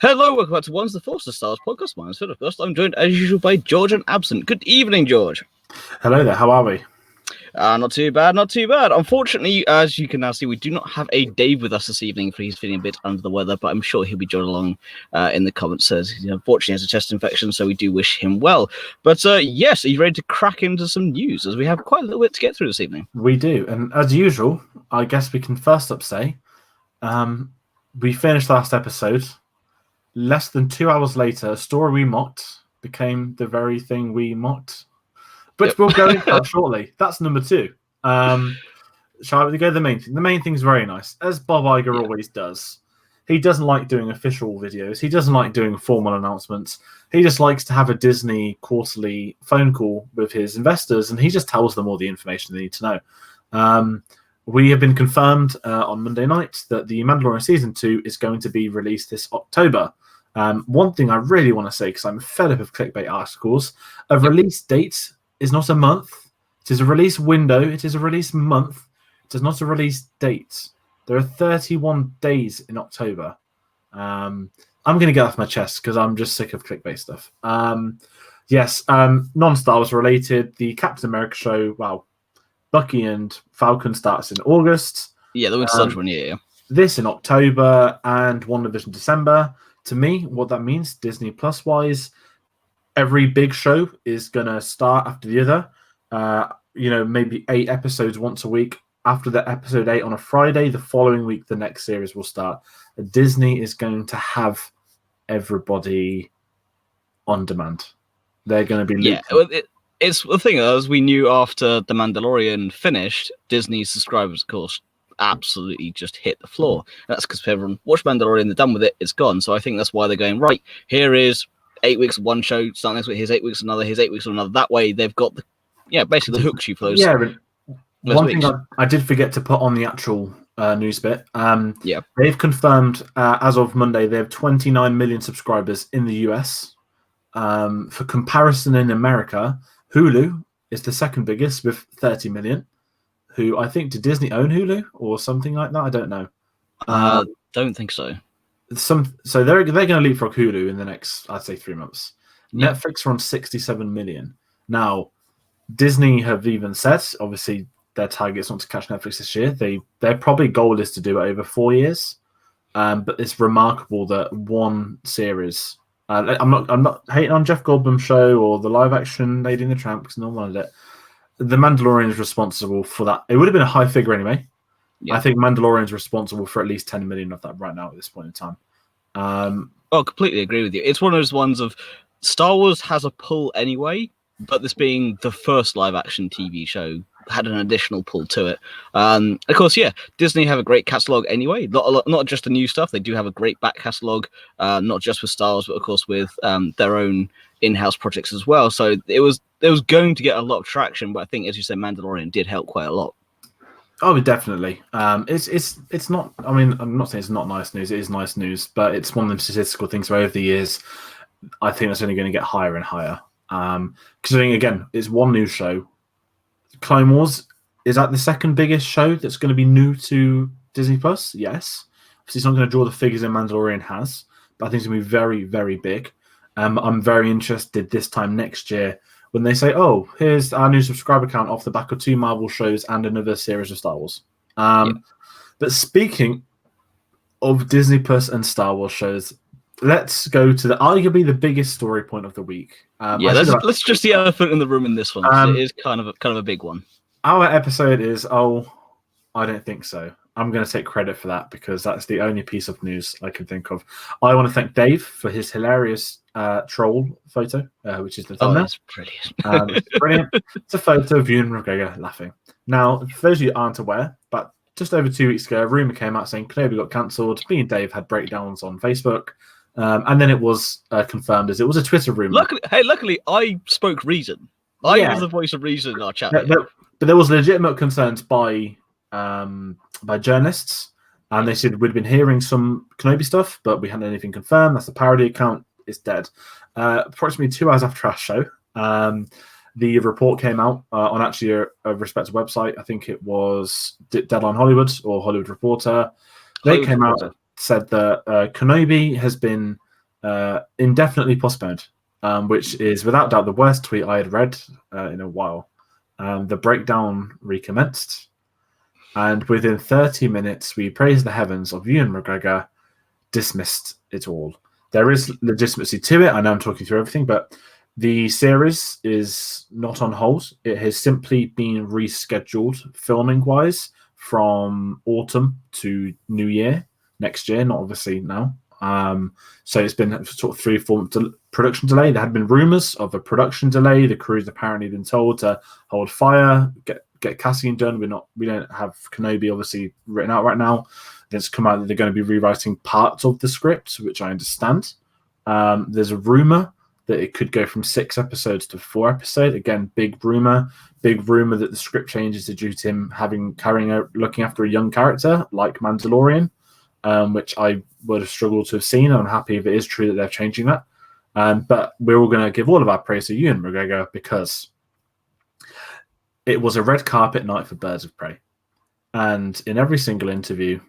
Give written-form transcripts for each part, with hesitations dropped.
Hello, welcome back to One's the Force of Stars podcast. My name's Phill. I'm joined as usual by George and Absent. Good evening, George. Hello there, how are we? Not too bad, not too bad. Unfortunately, as you can now see, we do not have a Dave with us this evening, for he's feeling a bit under the weather, but I'm sure he'll be joined along in the comments. As he unfortunately has a chest infection, so we do wish him well. But yes, are you ready to crack into some news, as we have quite a little bit to get through this evening? We do, and as usual, I guess we can first up say, we finished last episode. Less than 2 hours later, a story we mocked became the very thing we mocked. But we'll go into that shortly. That's number 2. Shall we go to the main thing? The main thing is very nice, as Bob Iger always does. He doesn't like doing official videos. He doesn't like doing formal announcements. He just likes to have a Disney quarterly phone call with his investors, and he just tells them all the information they need to know. We have been confirmed on Monday night that the Mandalorian Season 2 is going to be released this October. One thing I really want to say, because I'm fed up of clickbait articles, a release date is not a month. It is a release window. It is a release month. It is not a release date. There are 31 days in October. I'm going to get off my chest because I'm just sick of clickbait stuff. Non-Star Wars related. The Captain America show, Bucky and Falcon starts in August. Yeah, the Winter Soldier one, yeah. This in October and WandaVision December. To me, what that means, Disney Plus wise, every big show is going to start after the other. Maybe 8 episodes once a week. After the episode 8 on a Friday, the following week, the next series will start. Disney is going to have everybody on demand. They're going to be... It's the thing, as we knew after The Mandalorian finished, Disney's subscribers, of course, absolutely just hit the floor. That's because everyone watched Mandalorian, they're done with it, it's gone. So I think that's why they're going, right, here is 8 weeks of one show, starting next week, here's 8 weeks of another, here's 8 weeks of another. That way they've got basically the hooks you for those. Yeah, one thing I did forget to put on the actual news bit. They've confirmed as of Monday they have 29 million subscribers in the US. For comparison, in America, Hulu is the second biggest with 30 million. Who I think, did Disney own Hulu or something like that? I don't know. Don't think so. So they're going to leapfrog Hulu in the next, I'd say, 3 months. Yeah. Netflix are on 67 million. Now, Disney have even said, obviously, their target's not to catch Netflix this year. Their probably goal is to do it over 4 years. But it's remarkable that one series. I'm not hating on Jeff Goldblum's show or the live action Lady and the Tramp because no one wanted it. The Mandalorian is responsible for that. It would have been a high figure anyway. Yeah. I think Mandalorian is responsible for at least 10 million of that right now at this point in time. I completely agree with you. It's one of those ones of Star Wars has a pull anyway, but this being the first live action TV show had an additional pull to it. Of course, Disney have a great catalog anyway. Not just the new stuff. They do have a great back catalog, not just with Star Wars, but of course with their own in-house projects as well. So it was going to get a lot of traction, but I think, as you said, Mandalorian did help quite a lot. Oh, definitely. It's not. I mean, I'm not saying it's not nice news. It is nice news, but it's one of them statistical things where over the years, I think that's only going to get higher and higher. Considering again, it's one new show. Clone Wars, is that the second biggest show that's going to be new to Disney Plus? Yes. Obviously, it's not going to draw the figures that Mandalorian has, but I think it's going to be very, very big. I'm very interested this time next year when they say, "Oh, here's our new subscriber count off the back of 2 Marvel shows and another series of Star Wars." But speaking of Disney Plus and Star Wars shows, let's go to arguably the biggest story point of the week. Let's just the elephant in the room in this one. It is kind of a big one. Our episode is, I don't think so. I'm going to take credit for that because that's the only piece of news I can think of. I want to thank Dave for his hilarious troll photo, which is the thumbnail. That's brilliant. It's brilliant. It's a photo of Ewan McGregor laughing. Now, for those of you who aren't aware, but just over 2 weeks ago, a rumour came out saying Kenobi got cancelled. Me and Dave had breakdowns on Facebook. And then it was confirmed as it was a Twitter rumor. Luckily, I spoke reason. I was the voice of reason in our chat. But there was legitimate concerns by journalists, and they said we'd been hearing some Kenobi stuff, but we hadn't anything confirmed. That's the parody account. It's dead. Approximately 2 hours after our show, the report came out on actually a respected website. I think it was Deadline Hollywood or Hollywood Reporter. They came out. Said that Kenobi has been indefinitely postponed, which is without doubt the worst tweet I had read in a while. The breakdown recommenced, and within 30 minutes, we praised the heavens of Ewan McGregor, dismissed it all. There is legitimacy to it. I know I'm talking through everything, but the series is not on hold. It has simply been rescheduled filming-wise from autumn to New Year next year, not obviously now. So it's been sort of 3-4 month production delay. There had been rumors of a production delay. The crew's apparently been told to hold fire, get casting done. We don't have Kenobi obviously written out right now. It's come out that they're going to be rewriting parts of the script, which I understand. There's a rumor that it could go from 6 episodes to 4 episodes. Again, big rumor that the script changes are due to him looking after a young character like Mandalorian, which I would have struggled to have seen. I'm happy if it is true that they're changing that. But we're all going to give all of our praise to Ewan McGregor because it was a red carpet night for Birds of Prey. And in every single interview,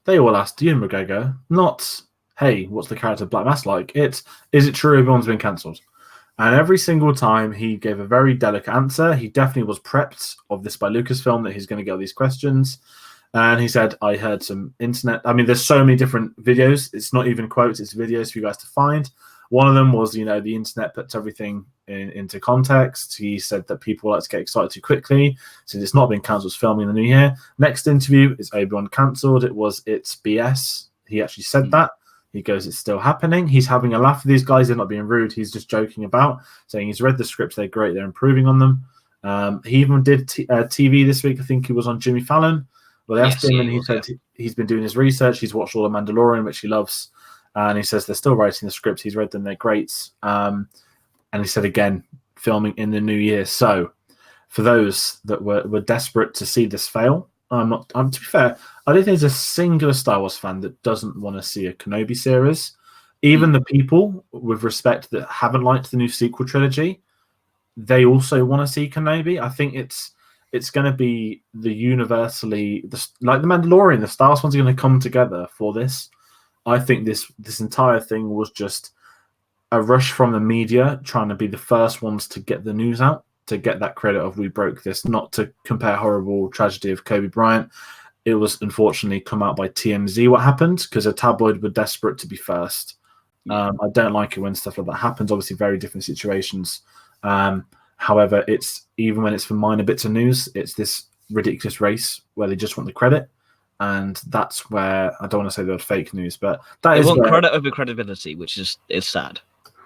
they all asked Ewan McGregor, not, hey, what's the character of Black Mass like? It's, is it true everyone's been cancelled? And every single time he gave a very delicate answer. He definitely was prepped of this by Lucasfilm that he's going to get all these questions. And he said, I heard some internet. I mean, there's so many different videos. It's not even quotes, it's videos for you guys to find. One of them was, the internet puts everything into context. He said that people like to get excited too quickly. Since it's not been cancelled, it's filming in the new year. Next interview is Obi-Wan cancelled. It's BS. He actually said that. He goes, it's still happening. He's having a laugh with these guys. They're not being rude. He's just joking about, saying he's read the scripts. They're great. They're improving on them. He even did TV this week. I think he was on Jimmy Fallon. Well, they asked him, and he said he's been doing his research. He's watched all of Mandalorian, which he loves. And he says they're still writing the scripts. He's read them. They're great. And he said, again, filming in the new year. So for those that were desperate to see this fail, to be fair, I don't think there's a singular Star Wars fan that doesn't want to see a Kenobi series. Even the people, with respect, that haven't liked the new sequel trilogy, they also want to see Kenobi. I think it's going to be the universally, like the Mandalorian, the Star Wars ones are going to come together for this. I think this entire thing was just a rush from the media trying to be the first ones to get the news out, to get that credit of we broke this, not to compare horrible tragedy of Kobe Bryant. It was unfortunately come out by TMZ what happened because a tabloid were desperate to be first. I don't like it when stuff like that happens. Obviously, very different situations. However, it's even when it's for minor bits of news, it's this ridiculous race where they just want the credit. And that's where I don't want to say the word fake news, but that is want credit over credibility, which is sad.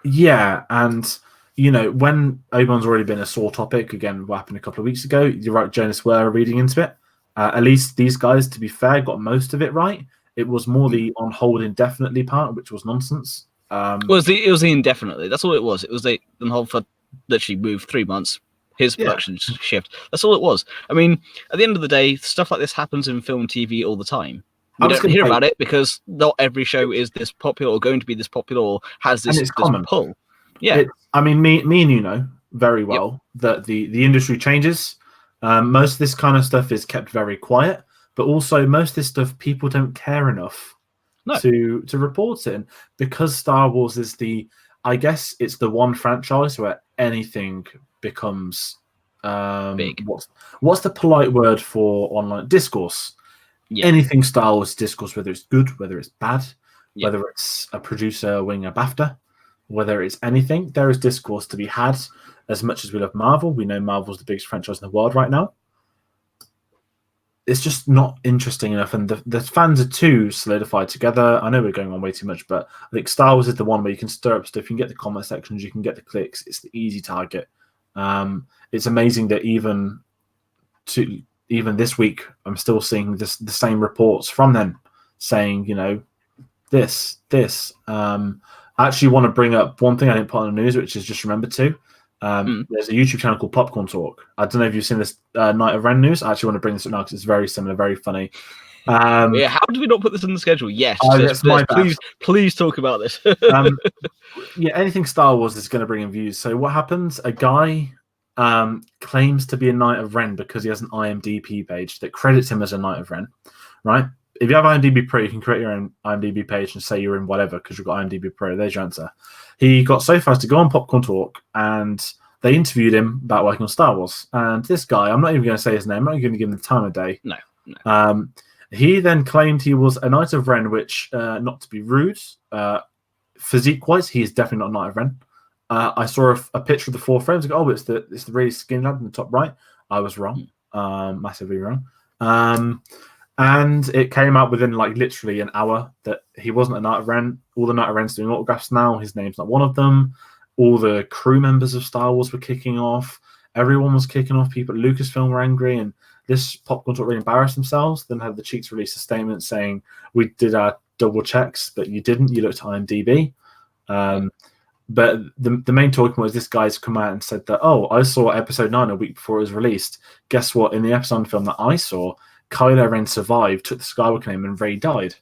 Yeah, and when Obi-Wan's already been a sore topic, again, what happened a couple of weeks ago, you're right, Jonas were reading into it. At least these guys, to be fair, got most of it right. It was more the on hold indefinitely part, which was nonsense. It was the indefinitely. That's all it was. It was the on hold for literally moved 3 months. His production shift. That's all it was. I mean, at the end of the day, stuff like this happens in film and TV all the time. We don't hear about it because not every show is this popular or going to be this popular or has this pull. Yeah. Me and you know very well that the industry changes. Most of this kind of stuff is kept very quiet, but also most of this stuff people don't care enough to report it. And because Star Wars is I guess it's the one franchise where anything becomes big. What's the polite word for online discourse? Anything Star Wars discourse, whether it's good, whether it's bad, whether it's a producer winning a BAFTA, whether it's anything, there is discourse to be had. As much as we love Marvel, we know Marvel's the biggest franchise in the world right now. It's just not interesting enough, and the fans are too solidified together. I know we're going on way too much, but I think Star Wars is the one where you can stir up stuff. You can get the comment sections, you can get the clicks. It's the easy target. It's amazing that even this week, I'm still seeing the same reports from them saying, this. I actually want to bring up one thing I didn't put on the news, which is just remembered to. There's a YouTube channel called Popcorn Talk. I don't know if you've seen this Night of Ren news. I actually want to bring this up now because it's very similar, very funny. How did we not put this in the schedule? Yes, please talk about this. Anything Star Wars is going to bring in views. So what happens? A guy claims to be a Knight of Ren because he has an IMDb page that credits him as a Knight of Ren, right? if you have IMDb Pro, you can create your own IMDb page and say you're in whatever because you've got IMDb Pro. There's your answer. He got so far as to go on Popcorn Talk, and they interviewed him about working on Star Wars. And this guy, I'm not even going to say his name. I'm not even going to give him the time of day. No. He then claimed he was a Knight of Ren, which, not to be rude, physique-wise, he is definitely not a Knight of Ren. I saw a picture of the 4 frames. I go, it's the really skinny lad in the top right. I was wrong, massively wrong. And it came out within like literally an hour that he wasn't a Knight of Ren. All the Knight of Ren's doing autographs now. His name's not one of them. All the crew members of Star Wars were kicking off. Everyone was kicking off. People at Lucasfilm were angry, and this Popcorn Talk really embarrassed themselves. Then had the cheeks release a statement saying, "We did our double checks, but you didn't. You looked at IMDb." But the main talking point is this guy's come out and said that, I saw episode 9 a week before it was released. Guess what? In the episode film that I saw, Kylo Ren survived, took the Skywalker name, and Rey died.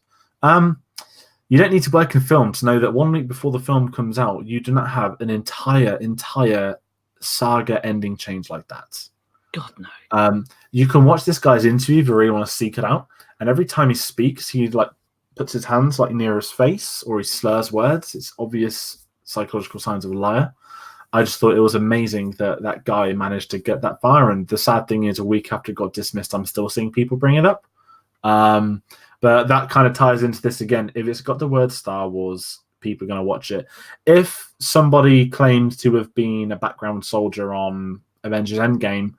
You don't need to work in film to know that 1 week before the film comes out, you do not have an entire saga ending change like that. God, no. You can watch this guy's interview if you really want to seek it out. And every time he speaks, he like puts his hands like near his face or he slurs words. It's obvious psychological signs of a liar. I just thought it was amazing that guy managed to get that far. And the sad thing is, a week after it got dismissed, I'm still seeing people bring it up. But that kind of ties into this again. If it's got the word Star Wars, people are going to watch it. If somebody claims to have been a background soldier on Avengers Endgame,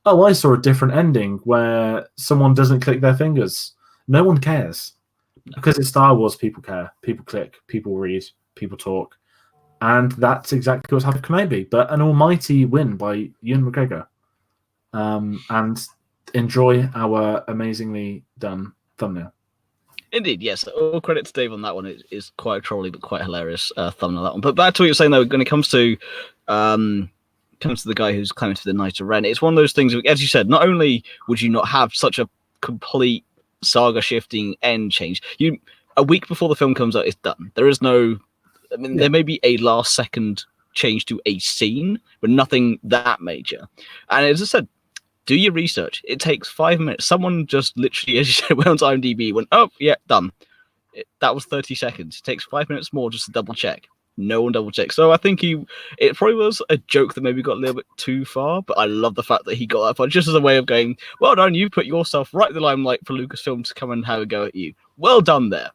I saw a different ending where someone doesn't click their fingers. No one cares. Because it's Star Wars, people care. People click, people read, people talk. And that's exactly what's happened to Kenobi. But an almighty win by Ewan McGregor. And enjoy our amazingly done thumbnail. Indeed, yes. All credit to Dave on that one. It is quite a trolly but quite hilarious thumbnail, that one. But back to what you're saying, though, when it comes to the guy who's claiming to be the Knight of Ren, it's one of those things, as you said, not only would you not have such a complete saga-shifting end change, a week before the film comes out, it's done. There is no... there may be a last-second change to a scene, but nothing that major. And as I said, do your research. It takes 5 minutes. Someone just literally, as you said, went onto IMDb, went, done. That was 30 seconds. It takes 5 minutes more just to double check. No one double checked. So I think it probably was a joke that maybe got a little bit too far, but I love the fact that he got that far just as a way of going, well done, you put yourself right in the limelight for Lucasfilm to come and have a go at you. Well done there.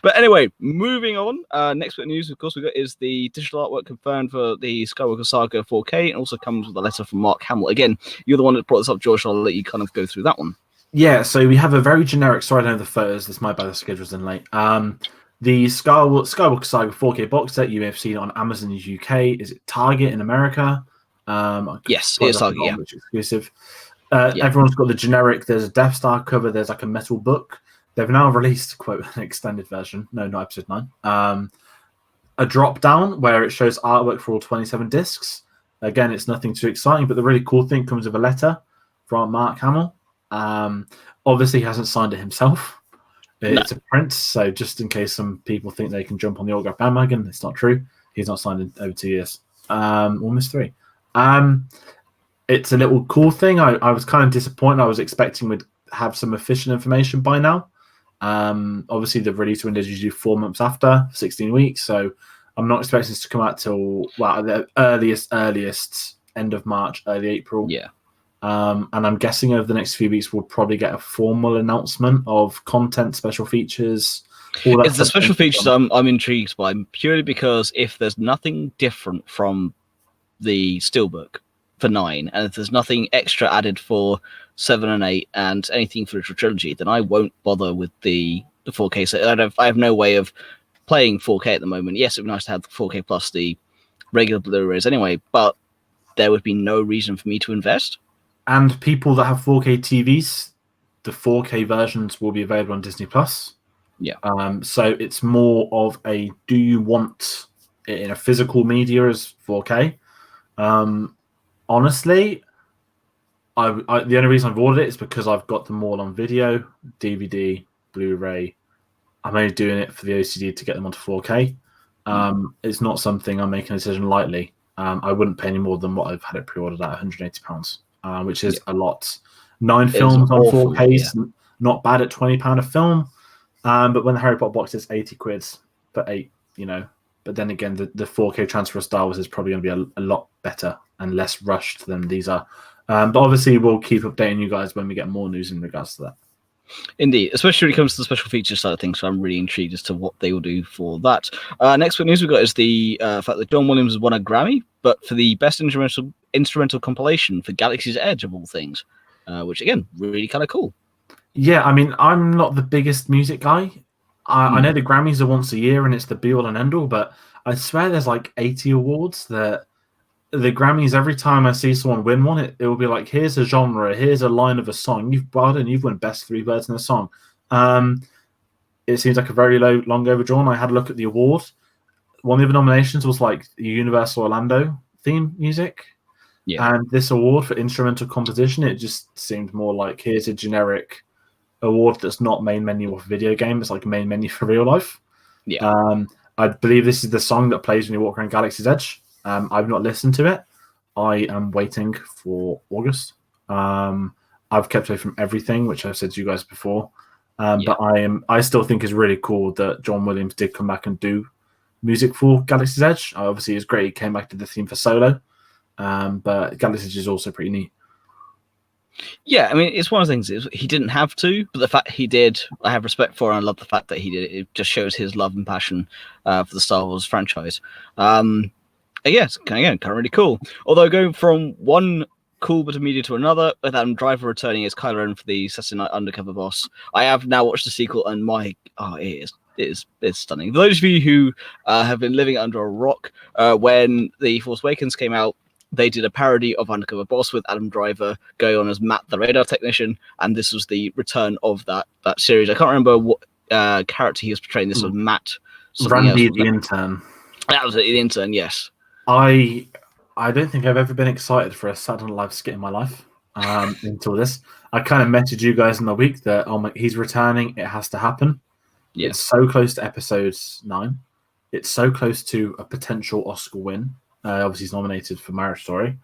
But anyway, moving on. Next bit of news, of course, we got is the digital artwork confirmed for the Skywalker Saga 4K. It also comes with a letter from Mark Hamill. Again, you're the one that brought this up, George. So I'll let you kind of go through that one. Yeah, so we have a very generic. Sorry, I don't have the photos. This might be the schedule's in late. The Skywalker Saga 4K box set you may have seen on Amazon in the UK. Is it Target in America? Yes, it is Target. Yeah, which is exclusive. Everyone's got the generic. There's a Death Star cover. There's like a metal book. They've now released, quote, an extended version. No, not episode 9. A drop down where it shows artwork for all 27 discs. Again, it's nothing too exciting, but the really cool thing comes with a letter from Mark Hamill. Obviously, he hasn't signed it himself. It's a print, so just in case some people think they can jump on the autograph bandwagon, it's not true. He's not signed in over 2 years. Almost 3. It's a little cool thing. I was kind of disappointed. I was expecting we'd have some official information by now. Obviously, the release window is usually 4 months after, 16 weeks. So I'm not expecting this to come out till the earliest end of March, early April. Yeah. And I'm guessing over the next few weeks we'll probably get a formal announcement of content, special features. All that it's the special features I'm intrigued by, purely because if there's nothing different from the Steelbook for 9, and if there's nothing extra added for 7 and 8, and anything for the trilogy, then I won't bother with the 4K. So I have no way of playing 4K at the moment. Yes, it'd be nice to have the 4K plus the regular Blu-rays anyway, but there would be no reason for me to invest. And people that have 4K TVs, the 4K versions will be available on Disney Plus. Yeah. So it's more of a, do you want it in a physical media as 4K? Honestly, the only reason I've ordered it is because I've got them all on video, DVD, Blu-ray. I'm only doing it for the OCD to get them onto 4K. It's not something I'm making a decision lightly. I wouldn't pay any more than what I've had it pre-ordered at £180, which is a lot. 9 films on 4K, not bad at £20 a film. But when the Harry Potter box is 80 quid for 8, But then again, the 4K transfer of Star Wars is probably going to be a lot better and less rushed than these are. But obviously, we'll keep updating you guys when we get more news in regards to that. Indeed, especially when it comes to the special features side of things. So I'm really intrigued as to what they will do for that. Next bit of news we've got is the fact that John Williams won a Grammy, but for the best instrumental compilation for Galaxy's Edge, of all things, which, again, really kind of cool. Yeah, I mean, I'm not the biggest music guy. I know the Grammys are once a year and it's the be-all and end-all, but I swear there's like 80 awards that the Grammys, every time I see someone win one, it will be like, here's a genre, here's a line of a song. You've won best 3 words in a song. It seems like a very long overdrawn. I had a look at the award. One of the nominations was like the Universal Orlando theme music. Yeah. And this award for instrumental composition, it just seemed more like, here's a generic award that's not main menu of a video game. It's like main menu for real life. Yeah. I believe this is the song that plays when you walk around Galaxy's Edge. I've not listened to it. I am waiting for August. I've kept away from everything, which I've said to you guys before. But I still think it's really cool that John Williams did come back and do music for Galaxy's Edge. Obviously, it's great he came back to the theme for Solo. But Galaxy's Edge is also pretty neat. Yeah, I mean, it's one of the things. He didn't have to, but the fact he did, I have respect for, and I love the fact that he did it. It just shows his love and passion for the Star Wars franchise. Yes, again, kind of really cool. Although going from one cool bit of media to another, with Adam Driver returning as Kylo Ren for the Saturday Night Undercover Boss, I have now watched the sequel, and it's stunning. For those of you who have been living under a rock, when The Force Awakens came out, they did a parody of Undercover Boss with Adam Driver going on as Matt the radar technician, and this was the return of that series. I can't remember what character he was portraying. This was Matt. Randy the intern. That was it, the intern, yes. I don't think I've ever been excited for a Saturday Night Live skit in my life until this. I kind of messaged you guys in the week that he's returning. It has to happen. Yeah. It's so close to episode 9. It's so close to a potential Oscar win. Obviously, he's nominated for Marriage Story.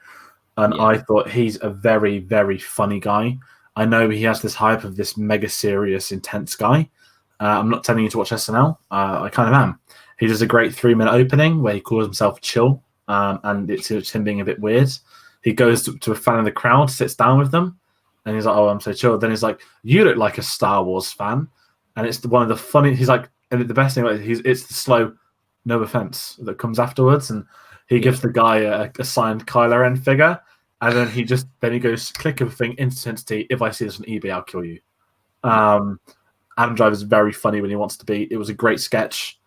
And I thought he's a very, very funny guy. I know he has this hype of this mega serious, intense guy. I'm not telling you to watch SNL. I kind of am. He does a great 3-minute opening where he calls himself Chill. And it's him being a bit weird. He goes to a fan in the crowd, sits down with them, and he's like, "Oh, I'm so chill." Then he's like, "You look like a Star Wars fan," and it's one of the funny. He's like, and the best thing about it, it's the slow, no offense that comes afterwards, and he gives the guy a signed Kylo Ren figure, and then he goes, "Click of a thing, intensity. If I see this on eBay, I'll kill you." Adam Driver is very funny when he wants to be. It was a great sketch.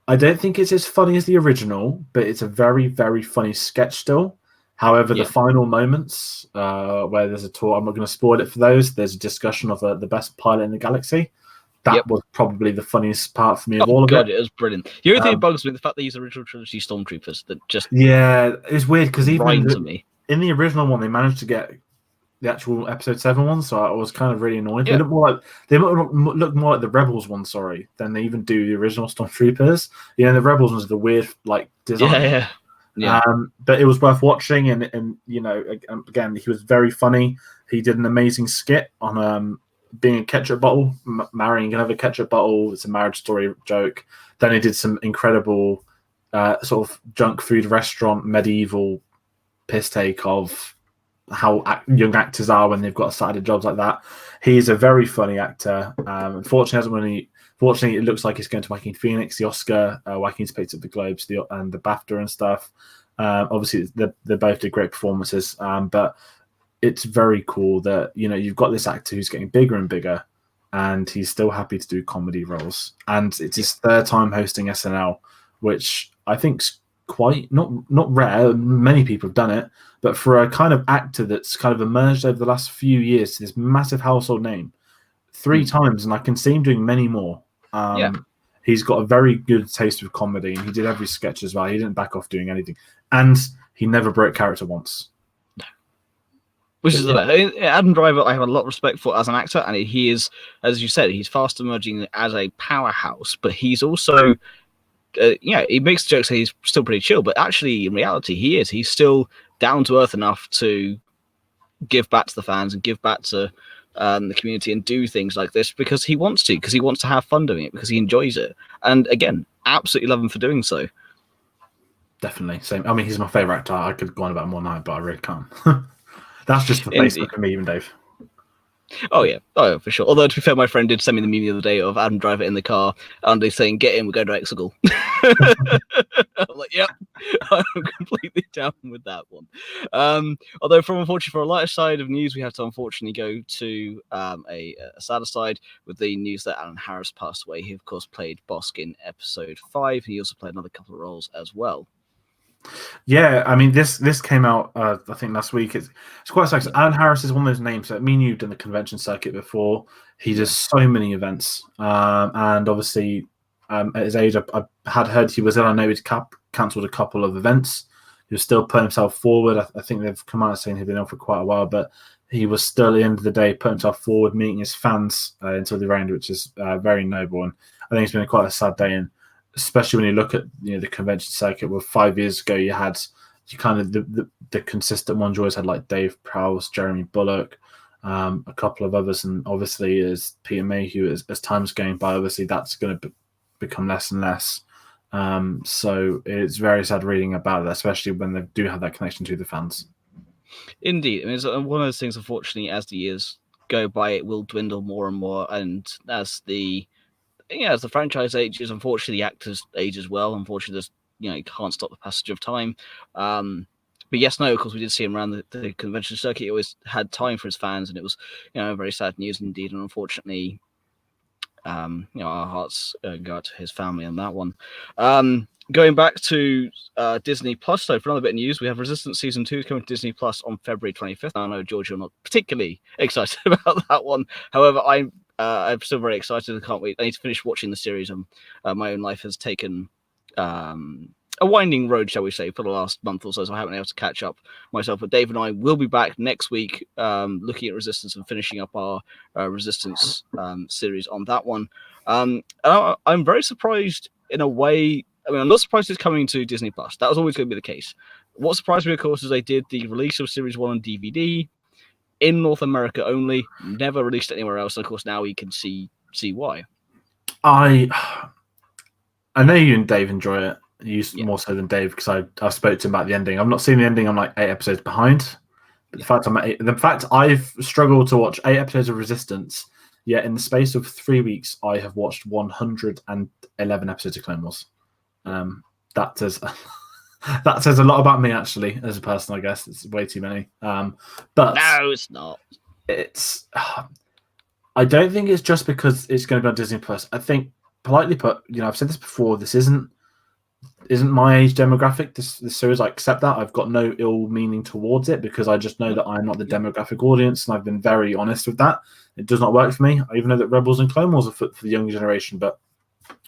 I don't think it's as funny as the original, but it's a very, very funny sketch still. However, the final moments where there's a tour, I'm not going to spoil it for those. There's a discussion of the best pilot in the galaxy. That was probably the funniest part for me of all of it. It was brilliant. The only thing that bugs me is the fact they use original trilogy stormtroopers that just it's weird because even to me. In the original one, they managed to get the actual episode 7 one, so I was kind of really annoyed. Yeah. They look more like the Rebels one, than they even do the original Stormtroopers. The Rebels ones are the weird design. Yeah. But it was worth watching, and again, he was very funny. He did an amazing skit on being a ketchup bottle, marrying another ketchup bottle. It's a Marriage Story joke. Then he did some incredible sort of junk food restaurant medieval piss take of how young actors are when they've got started jobs like that. He's a very funny actor. Unfortunately, it looks like he's going to Joaquin Phoenix, the Oscar. Joaquin's picked up the Globes and the BAFTA and stuff. Obviously, they both did great performances. But it's very cool that you've got this actor who's getting bigger and bigger, and he's still happy to do comedy roles. And it's his 3rd time hosting SNL, which I think's quite not rare. Many people have done it, but for a kind of actor that's kind of emerged over the last few years to this massive household name 3 times, and I can see him doing many more. He's got a very good taste of comedy, and he did every sketch as well. He didn't back off doing anything, and he never broke character once. Which is the best. Adam Driver, I have a lot of respect for as an actor, and he is, as you said, he's fast emerging as a powerhouse, but he's also he makes jokes that he's still pretty chill, but actually in reality he's still down to earth enough to give back to the fans and give back to the community and do things like this because he wants to have fun doing it, because he enjoys it. And again, absolutely love him for doing so. Definitely. Same. I mean, he's my favourite actor. I could go on about him all night, but I really can't. That's just the Facebook of me, even Dave. Oh yeah, for sure. Although to be fair, my friend did send me the meme the other day of Adam Driver in the car and they saying, "Get in, we're going to Exegol." I'm like, yep, I'm completely down with that one. Although, unfortunately, for a lighter side of news, we have to unfortunately go to a sadder side with the news that Alan Harris passed away. He, of course, played Bosk in episode 5. He also played another couple of roles as well. Yeah, I mean, this came out, I think, last week. It's quite exciting. Yeah. Alan Harris is one of those names that me and you've done the convention circuit before. He does so many events. And obviously, at his age, I had heard he was ill. I know he'd cancelled a couple of events. He was still putting himself forward. I think they've come out saying he'd been ill for quite a while, but he was still, at the end of the day, putting himself forward, meeting his fans until the end, which is very noble. And I think it's been quite a sad day. And especially when you look at the convention circuit, where 5 years ago you had kind of the consistent ones. You always had like Dave Prowse, Jeremy Bullock, a couple of others, and obviously as Peter Mayhew, as time's going by, obviously that's going to become less and less. So it's very sad reading about that, especially when they do have that connection to the fans. Indeed, I mean, it's one of those things. Unfortunately, as the years go by, it will dwindle more and more, and as the franchise ages, unfortunately, the actors age as well. Unfortunately, there's you can't stop the passage of time. But yes, no, of course, we did see him around the convention circuit. He always had time for his fans, and it was very sad news indeed. And unfortunately, our hearts go out to his family on that one. Going back to Disney Plus, so for another bit of news, we have Resistance Season 2 coming to Disney Plus on February 25th. I know, George, you're not particularly excited about that one. However, I'm still very excited. I can't wait. I need to finish watching the series. My own life has taken a winding road, shall we say, for the last month or so, so I haven't been able to catch up myself. But Dave and I will be back next week looking at Resistance and finishing up our Resistance series on that one. And I'm very surprised in a way. I mean, I'm not surprised it's coming to Disney Plus. That was always going to be the case. What surprised me, of course, is they did the release of Series 1 on DVD in North America only, never released anywhere else. And of course, now we can see why. I know you and Dave enjoy it. You more so than Dave, because I spoke to him about the ending. I've not seen the ending. I'm like 8 episodes behind. But the fact I've struggled to watch 8 episodes of Resistance, yet in the space of 3 weeks, I have watched 111 episodes of Clone Wars. That says a lot about me, actually, as a person. I guess it's way too many. But no, it's not. It's. I don't think it's just because it's going to be on Disney Plus. I think, politely put, I've said this before. This isn't my age demographic. This series, I accept that. I've got no ill meaning towards it, because I just know that I'm not the demographic audience, and I've been very honest with that. It does not work for me. I even know that Rebels and Clone Wars are for the younger generation, but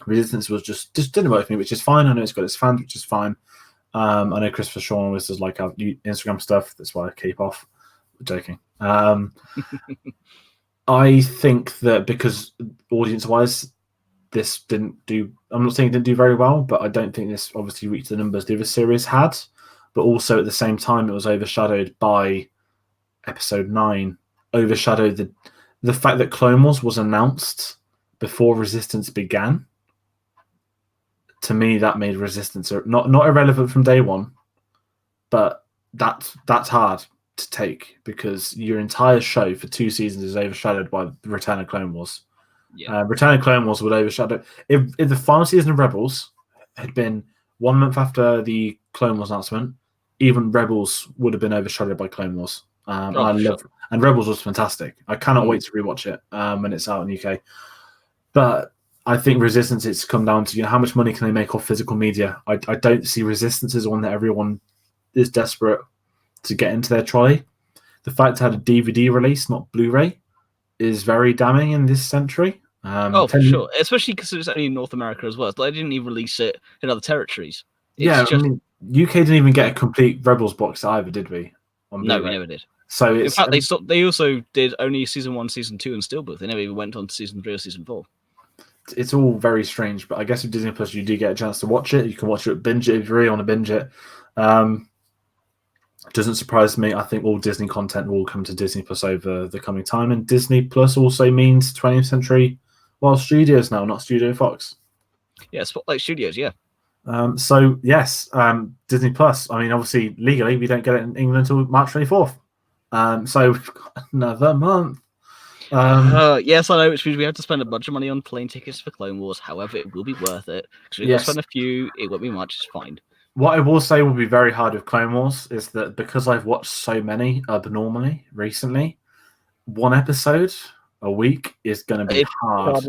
Resistance was just didn't work for me, which is fine. I know it's got its fans, which is fine. I know Christopher Sean always does like our Instagram stuff. That's why I keep off. I'm joking. I think that because audience-wise, this didn't do. I'm not saying it didn't do very well, but I don't think this obviously reached the numbers the other series had. But also at the same time, it was overshadowed by Episode 9. Overshadowed the fact that Clone Wars was announced before Resistance began. To me, that made Resistance not irrelevant from day one, but that's hard to take, because your entire show for 2 seasons is overshadowed by the Return of Clone Wars. Yeah. Return of Clone Wars would overshadow. If the final season of Rebels had been 1 month after the Clone Wars announcement, even Rebels would have been overshadowed by Clone Wars. And Rebels was fantastic. I cannot wait to rewatch it when it's out in the UK. But I think Resistance, it's come down to how much money can they make off physical media. I don't see Resistance as one that everyone is desperate to get into their trolley. The fact it had a DVD release, not Blu-ray, is very damning in this century. For sure, especially because it was only in North America as well. They didn't even release it in other territories. I mean, UK didn't even get a complete Rebels box either, did we? No, we never did. So in fact, they also did only season 1, season 2, and Steelbook. They never even went on to season 3 or season 4. It's all very strange, but I guess with Disney Plus, you do get a chance to watch it. You can watch it, binge it if you really want to binge it. Doesn't surprise me. I think all Disney content will come to Disney Plus over the coming time, and Disney Plus also means 20th Century, Studios now, not Studio Fox. Yeah, Spotlight Studios. Yeah. So yes, Disney Plus. I mean, obviously legally we don't get it in England until March 24th. So we've got another month. Yes, I know, which means we have to spend a bunch of money on plane tickets for Clone Wars. However, it will be worth it because we're going to spend a few. It won't be much. It's fine. What I will say will be very hard with Clone Wars is that because I've watched so many abnormally recently, one episode a week is going to be hard.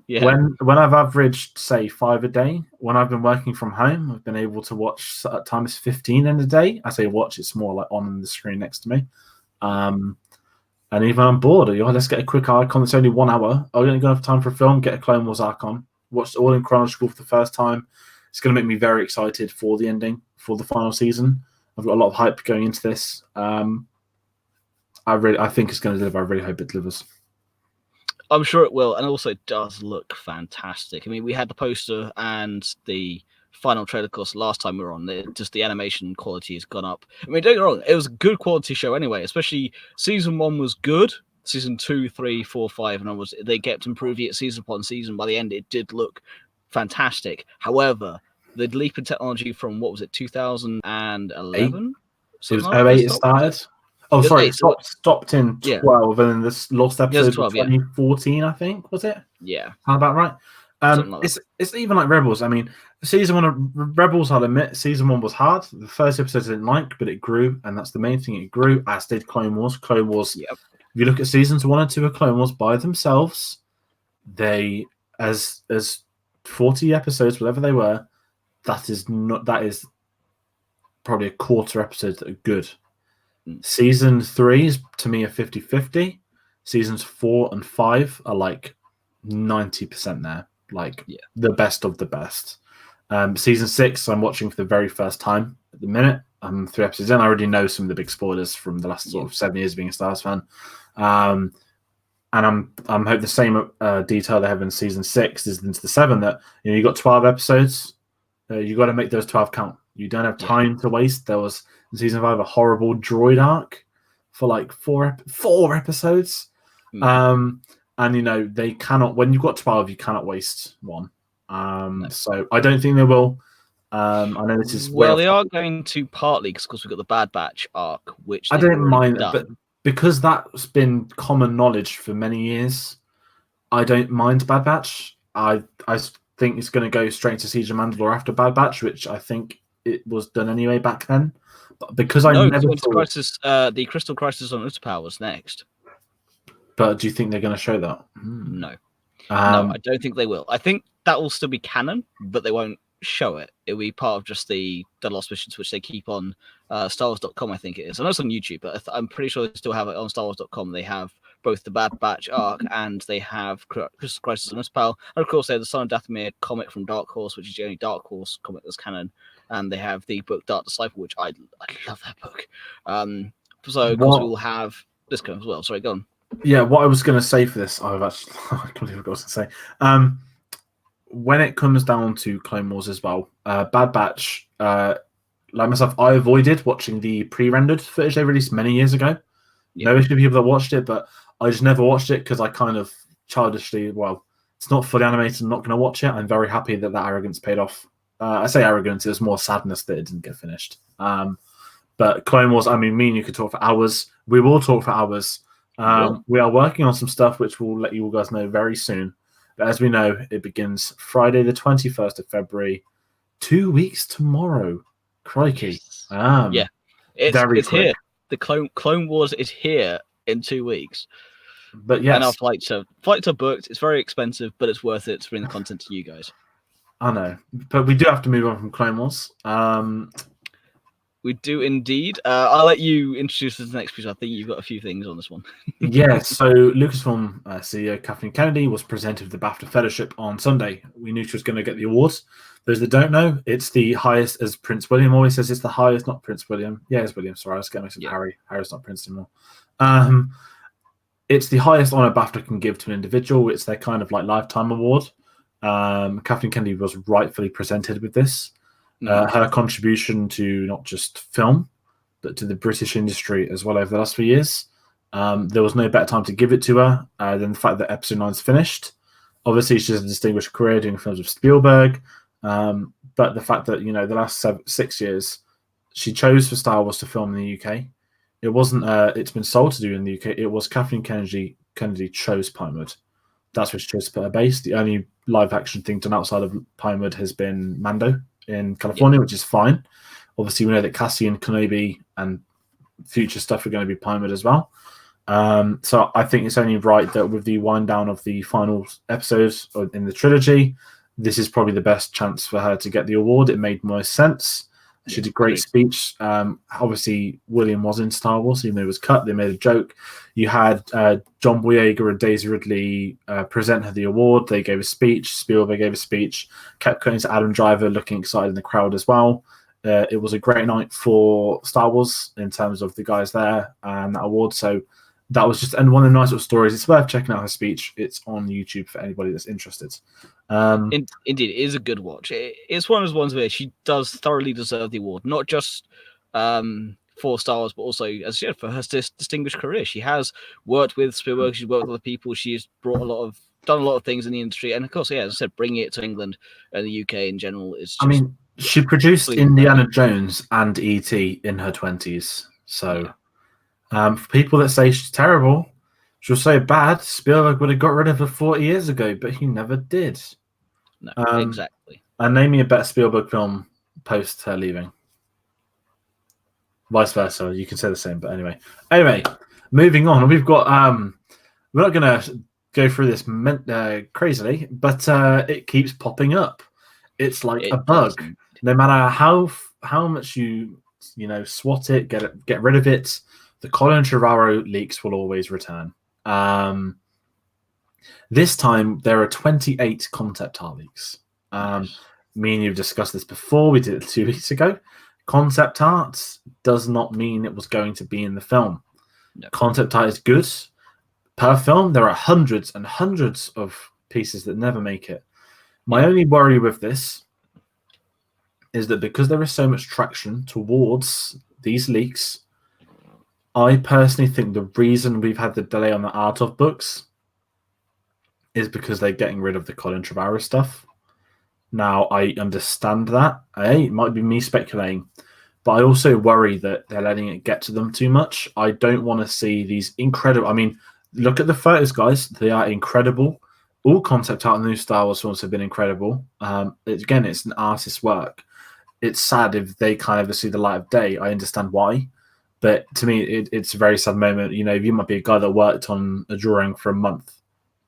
Yeah. When I've averaged, say, 5 a day, when I've been working from home, I've been able to watch at times 15 in a day. I say watch, it's more like on the screen next to me. And even I'm bored, let's get a quick icon. It's only 1 hour. I'm going to have time for a film, get a Clone Wars arc on. Watched it all in chronological for the first time. It's going to make me very excited for the ending, for the final season. I've got a lot of hype going into this. I think it's going to deliver. I really hope it delivers. I'm sure it will, and also it does look fantastic. I mean, we had the poster and the final trailer course last time we were on. Just the animation quality has gone up. I mean, don't get me wrong, it was a good quality show anyway. Especially season 1 was good. Season 2, 3, 4, 5, and onwards, they kept improving it season upon season. By the end, it did look fantastic. However, the leap in technology from 2011? It was 08 it started. Oh, sorry, it stopped in 12, and then this last episode was 2014, I think, was it? Yeah. How about right? It's even like Rebels. I mean, season 1 of Rebels, I'll admit, season 1 was hard. The first episode I didn't like, but it grew, and that's the main thing. It grew, as did Clone Wars. Clone Wars, if you look at seasons 1 and 2 of Clone Wars by themselves, they, as 40 episodes, whatever they were, that is probably a quarter episode that are good. Season 3 is, to me, a 50-50. Seasons 4 and 5 are like 90% there. The best of the best. Season 6, I'm watching for the very first time at the minute. I'm 3 episodes in. I already know some of the big spoilers from the last sort of 7 years of being a Star Wars fan. And I'm hoping the same detail they have in season 6 is into the 7 that you got 12 episodes. You got to make those 12 count. You don't have time to waste. There was in season 5 a horrible droid arc for like 4 episodes. And they cannot, when you've got 12, you cannot waste one. So I don't think they will. I know this is they are going to, partly because we've got the Bad Batch arc, which I don't mind, but because that's been common knowledge for many years, I don't mind Bad Batch. I think it's going to go straight to Siege of Mandalore after Bad Batch, which I think it was done anyway back then. But because I never thought the Crystal Crisis on Utapau was next. But do you think they're going to show that? No. No, I don't think they will. I think that will still be canon, but they won't show it. It'll be part of just the Lost Missions, which they keep on StarWars.com, I think it is. I know it's on YouTube, but I'm pretty sure they still have it on StarWars.com. They have both the Bad Batch arc and they have Crystal Crisis on Utapau. And of course, they have the Son of Dathomir comic from Dark Horse, which is the only Dark Horse comic that's canon. And they have the book Dark Disciple, which I love that book. So, of course, we will have this as well. Sorry, go on. Yeah, what I was going to say for this, I completely forgot to say. When it comes down to Clone Wars as well, Bad Batch, like myself, I avoided watching the pre-rendered footage they released many years ago. No issue with people that watched it, but I just never watched it because I kind of childishly, it's not fully animated, I'm not going to watch it. I'm very happy that arrogance paid off. I say arrogance, it was more sadness that it didn't get finished. But Clone Wars, I mean, me and you could talk for hours. We will talk for hours. We are working on some stuff which we'll let you all guys know very soon. But as we know, it begins Friday the 21st of February, 2 weeks tomorrow. Crikey. It's here. The Clone Wars is here in 2 weeks. But yes. And our flights are booked. It's very expensive, but it's worth it to bring the content to you guys. I know. But we do have to move on from Clone Wars. We do indeed. I'll let you introduce us to the next piece. I think you've got a few things on this one. Yes. So Lucasfilm CEO Kathleen Kennedy was presented with the BAFTA Fellowship on Sunday. We knew she was going to get the awards. Those that don't know, it's the highest, as Prince William always says, it's the highest, not Prince William. Yeah, it's William. Sorry, I was getting mixed with Harry. Harry's not Prince anymore. It's the highest honor BAFTA can give to an individual. It's their kind of like lifetime award. Kathleen Kennedy was rightfully presented with this. Her contribution to not just film, but to the British industry as well over the last few years. There was no better time to give it to her than the fact that episode 9's finished. Obviously, she has a distinguished career doing films with Spielberg, but the fact that the last 6 years she chose for Star Wars to film in the UK. It wasn't. It's been sold to do in the UK. It was Kathleen Kennedy. Kennedy chose Pinewood. That's where she chose to put her base. The only live action thing done outside of Pinewood has been Mando in California, which is fine. Obviously, we know that Cassian, Kenobi, and future stuff are going to be Pinewood as well. So I think it's only right that with the wind down of the final episodes in the trilogy, this is probably the best chance for her to get the award. It made most sense. She did a great speech. Obviously, William was in Star Wars, even though it was cut. They made a joke. You had John Boyega and Daisy Ridley present her the award. They gave a speech. Spielberg gave a speech. Kept cutting to Adam Driver looking excited in the crowd as well. It was a great night for Star Wars in terms of the guys there and that award. So that was just one of the nice little stories. It's worth checking out her speech. It's on YouTube for anybody that's interested. Indeed, it is a good watch. It's one of those ones where she does thoroughly deserve the award, not just for Star Wars, but also, as she said, for her distinguished career. She has worked with Spielberg. She's worked with other people. She's done a lot of things in the industry, and of course, as I said, bringing it to England and the UK in general is. Just she produced Indiana Jones and E.T. in her 20s, so. Yeah. For people that say she's terrible, she'll say bad. Spielberg would have got rid of her 40 years ago, but he never did. No, exactly. And name me a better Spielberg film post her leaving. Vice versa, you can say the same. But anyway, moving on. We've got. We're not going to go through this crazily, but it keeps popping up. It's like a bug. Doesn't. No matter how much you swat it, get rid of it. The Colin Trevorrow leaks will always return. This time, there are 28 concept art leaks. Me and you have discussed this before. We did it 2 weeks ago. Concept art does not mean it was going to be in the film. No. Concept art is good. Per film, there are hundreds and hundreds of pieces that never make it. My only worry with this is that because there is so much traction towards these leaks, I personally think the reason we've had the delay on the Art of books is because they're getting rid of the Colin Trevorrow stuff. Now, I understand that. It might be me speculating, but I also worry that they're letting it get to them too much. I don't want to see these incredible... I mean, look at the photos, guys. They are incredible. All concept art in the new Star Wars films have been incredible. Again, it's an artist's work. It's sad if they kind of see the light of day. I understand why. But to me, it's a very sad moment. You might be a guy that worked on a drawing for a month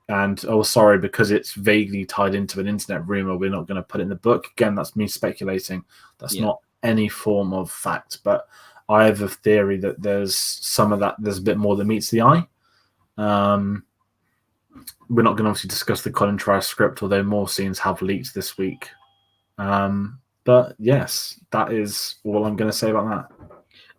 and, sorry, because it's vaguely tied into an internet rumor, we're not going to put it in the book. Again, that's me speculating. That's not any form of fact. But I have a theory that there's some of that, there's a bit more that meets the eye. We're not going to obviously discuss the Colin Trevorrow script, although more scenes have leaked this week. But yes, that is all I'm going to say about that.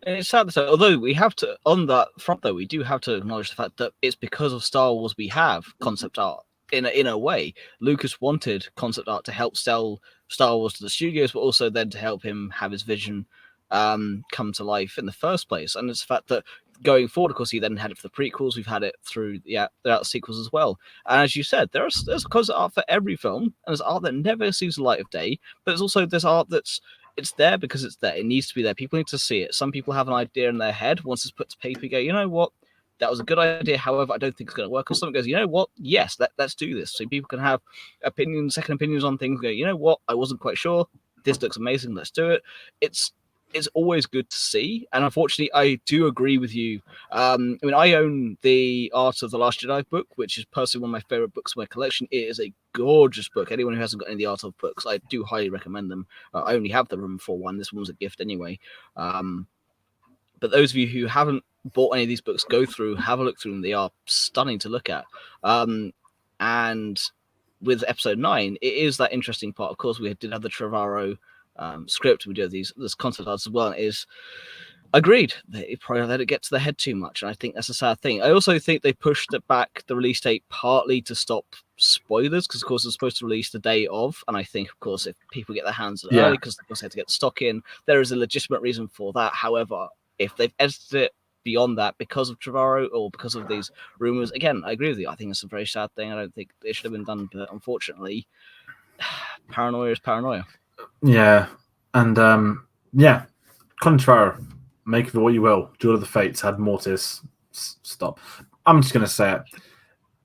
It's sad to say, although we have to, on that front though, we do have to acknowledge the fact that it's because of Star Wars we have concept art in a way. Lucas wanted concept art to help sell Star Wars to the studios, but also then to help him have his vision come to life in the first place. And it's the fact that going forward, of course, he then had it for the prequels. We've had it through the sequels as well. And as you said, there's concept art for every film, and there's art that never sees the light of day, but there's also this art it's there because it's there. It needs to be there. People need to see it. Some people have an idea in their head. Once it's put to paper, you go, you know what? That was a good idea. However, I don't think it's going to work. Or someone goes, you know what? Yes, let's do this. So people can have second opinions on things. Go, you know what? I wasn't quite sure. This looks amazing. Let's do it. It's always good to see. And unfortunately, I do agree with you. I own the Art of the Last Jedi book, which is personally one of my favorite books in my collection. It is a gorgeous book. Anyone who hasn't got any of the Art of books, I do highly recommend them. I only have the room for one. This one was a gift anyway. But those of you who haven't bought any of these books, go through, have a look through them. They are stunning to look at. And with episode 9, it is that interesting part. Of course, we did have the Trevorrow script. We do have this concept art as well. And it is agreed. They probably let it get to their head too much. And I think that's a sad thing. I also think they pushed it back, the release date, partly to stop spoilers, because of course it's supposed to release the day of. And I think, of course, if people get their hands on it early, because they had to get stock in, there is a legitimate reason for that. However, If they've edited it beyond that because of Trevorrow or because of these rumors, again, I agree with you. I think it's a very sad thing. I don't think it should have been done, but unfortunately, paranoia is paranoia. Yeah, and Colin Trevorrow, make of it what you will. Duel of the Fates had Mortis. Stop. I'm just gonna say it.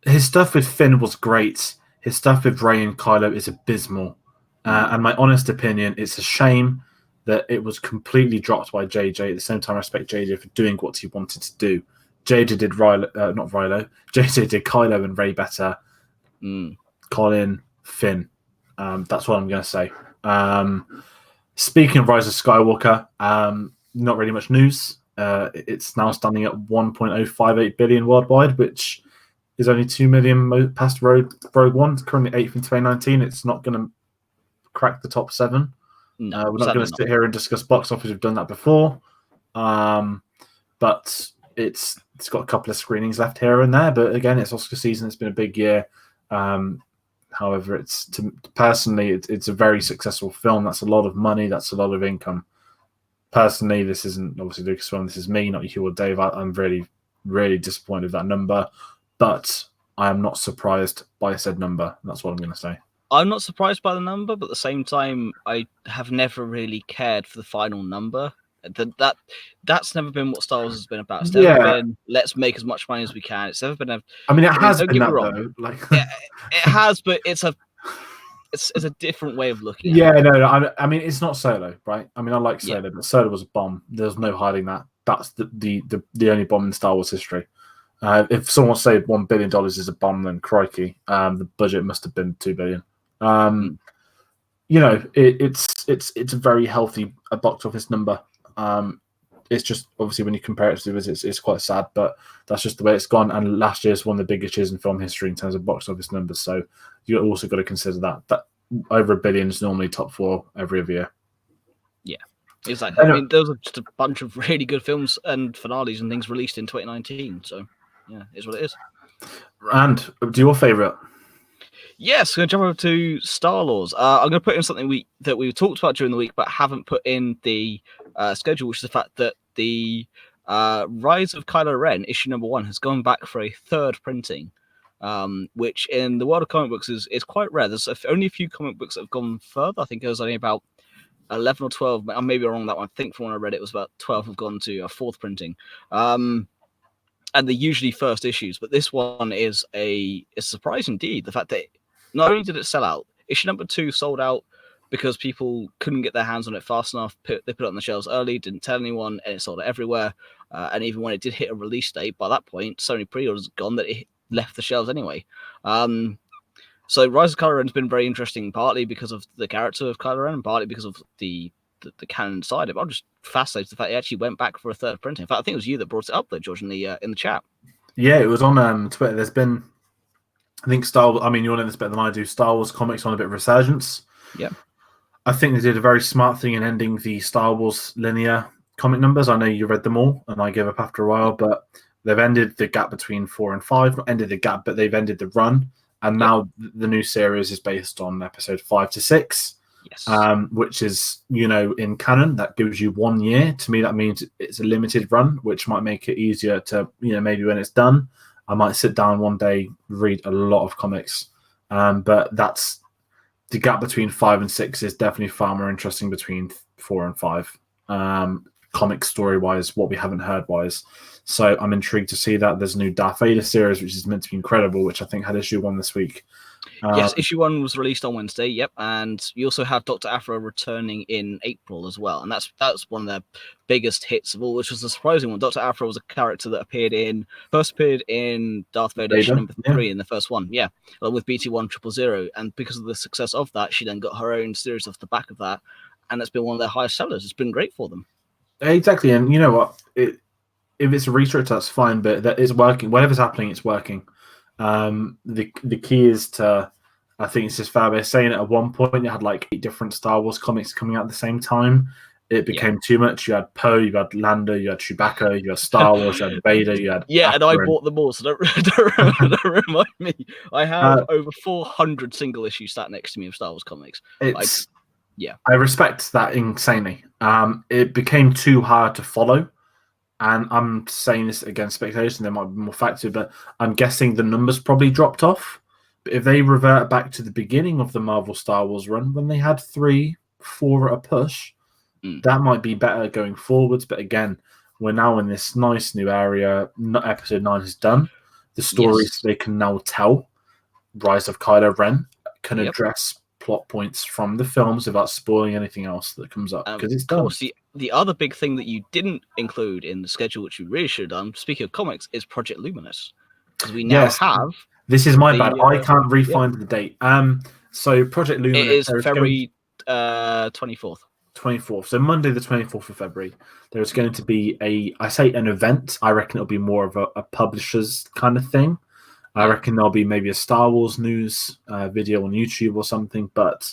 His stuff with Finn was great. His stuff with Rey and Kylo is abysmal. And my honest opinion, it's a shame that it was completely dropped by JJ. At the same time, I respect JJ for doing what he wanted to do. JJ did not Rilo. JJ did Kylo and Rey better. Colin, Finn. That's what I'm going to say. Speaking of Rise of Skywalker, not really much news. It's now standing at 1.058 billion worldwide, which is only 2 million past Rogue One. It's currently 8th in 2019. It's not going to crack the top 7. No, we're not going to sit here and discuss box office. We've done that before. But it's got a couple of screenings left here and there. But again, it's Oscar season. It's been a big year. However, personally, it's a very successful film. That's a lot of money. That's a lot of income. Personally, this isn't obviously Lucasfilm. This is me, not you or Dave. I'm really, really disappointed with that number. But I am not surprised by said number. That's what I'm going to say. I'm not surprised by the number, but at the same time, I have never really cared for the final number. That's never been what Star Wars has been about. It's never been let's make as much money as we can. It's never been it has been that though. Like it has, but it's a different way of looking. Yeah, no. I mean, it's not Solo, right? I mean, I like Solo, but Solo was a bomb. There's no hiding that. That's the only bomb in Star Wars history. If someone said $1 billion is a bomb, then crikey, the budget must have been $2 billion. It's a very healthy box office number. It's just obviously when you compare it to the others, it's quite sad, but that's just the way it's gone. And last year's one of the biggest years in film history in terms of box office numbers. So you also got to consider that over $1 billion is normally top 4 every other year. Yeah, exactly. I mean, those are just a bunch of really good films and finales and things released in 2019. So yeah, it's what it is. And do your favorite? Yes, we're going to jump over to Star Wars. I'm going to put in something that we talked about during the week, but haven't put in the schedule, which is the fact that the Rise of Kylo Ren, issue number 1, has gone back for a 3rd printing, which in the world of comic books is quite rare. There's only a few comic books that have gone further. I think it was only about 11 or 12. I may be wrong on that one. I think from when I read it was about 12 have gone to a 4th printing. And they're usually first issues, but this one is a surprise indeed. The fact that not only did it sell out, issue number 2 sold out because people couldn't get their hands on it fast enough. They put it on the shelves early, didn't tell anyone, and it sold out everywhere. And even when it did hit a release date, by that point, so many pre-orders had gone that it left the shelves anyway. So Rise of Kylo Ren has been very interesting, partly because of the character of Kylo Ren, and partly because of the canon side of it. I'm just fascinated with the fact it actually went back for a 3rd printing. In fact, I think it was you that brought it up there, George, in the chat. Yeah, it was on Twitter. There's been, I think Star Wars, I mean, you'll know this better than I do, Star Wars comics on a bit of resurgence. Yeah. I think they did a very smart thing in ending the Star Wars linear comic numbers. I know you read them all, and I gave up after a while, but they've ended the gap between 4 and 5. Not ended the gap, but they've ended the run. And now the new series is based on episode 5 to 6. Yes. Which is, in canon, that gives you 1 year. To me, that means it's a limited run, which might make it easier to, maybe when it's done, I might sit down one day, read a lot of comics. But that's the gap between 5 and 6 is definitely far more interesting between 4 and 5. Comic story-wise, what we haven't heard-wise. So I'm intrigued to see that. There's a new Darth Vader series, which is meant to be incredible, which I think had issue 1 this week. Yes, issue 1 was released on Wednesday. Yep, and you also have Dr. Aphra returning in April as well, and that's one of their biggest hits of all, which was a surprising one. Dr. Aphra was a character that first appeared in Darth Vader issue number 3 in the first one, along with BT-1000, and because of the success of that, she then got her own series off the back of that, and it's been one of their highest sellers. It's been great for them. Exactly, and you know what? If it's a research, that's fine, but that is working. Whatever's happening, it's working. The key is to, I think it's just fair by saying at one point you had like 8 different Star Wars comics coming out at the same time. It became too much. You had Poe, you had Lando, you had Chewbacca, you had Star Wars, you had Vader, you had and I bought them all, so don't remind me. I have over 400 single issues sat next to me of Star Wars comics. I respect that insanely. It became too hard to follow. and I'm saying this against speculation, there might be more factor, but I'm guessing the numbers probably dropped off. But if they revert back to the beginning of the Marvel Star Wars run, when they had 3, 4 at a push, that might be better going forwards. But again, we're now in this nice new area. Episode 9 is done. The stories they can now tell, Rise of Kylo Ren, can address plot points from the films without spoiling anything else that comes up, because it's done. Of course, the other big thing that you didn't include in the schedule, which you really should have done, speaking of comics, is Project Luminous, because we now have. This is my bad. I can't re-find the date. So Project Luminous. It is February 24th. 24th. So Monday, the 24th of February. There's going to be an event. I reckon it'll be more of a publisher's kind of thing. I reckon there'll be maybe a Star Wars news video on YouTube or something. But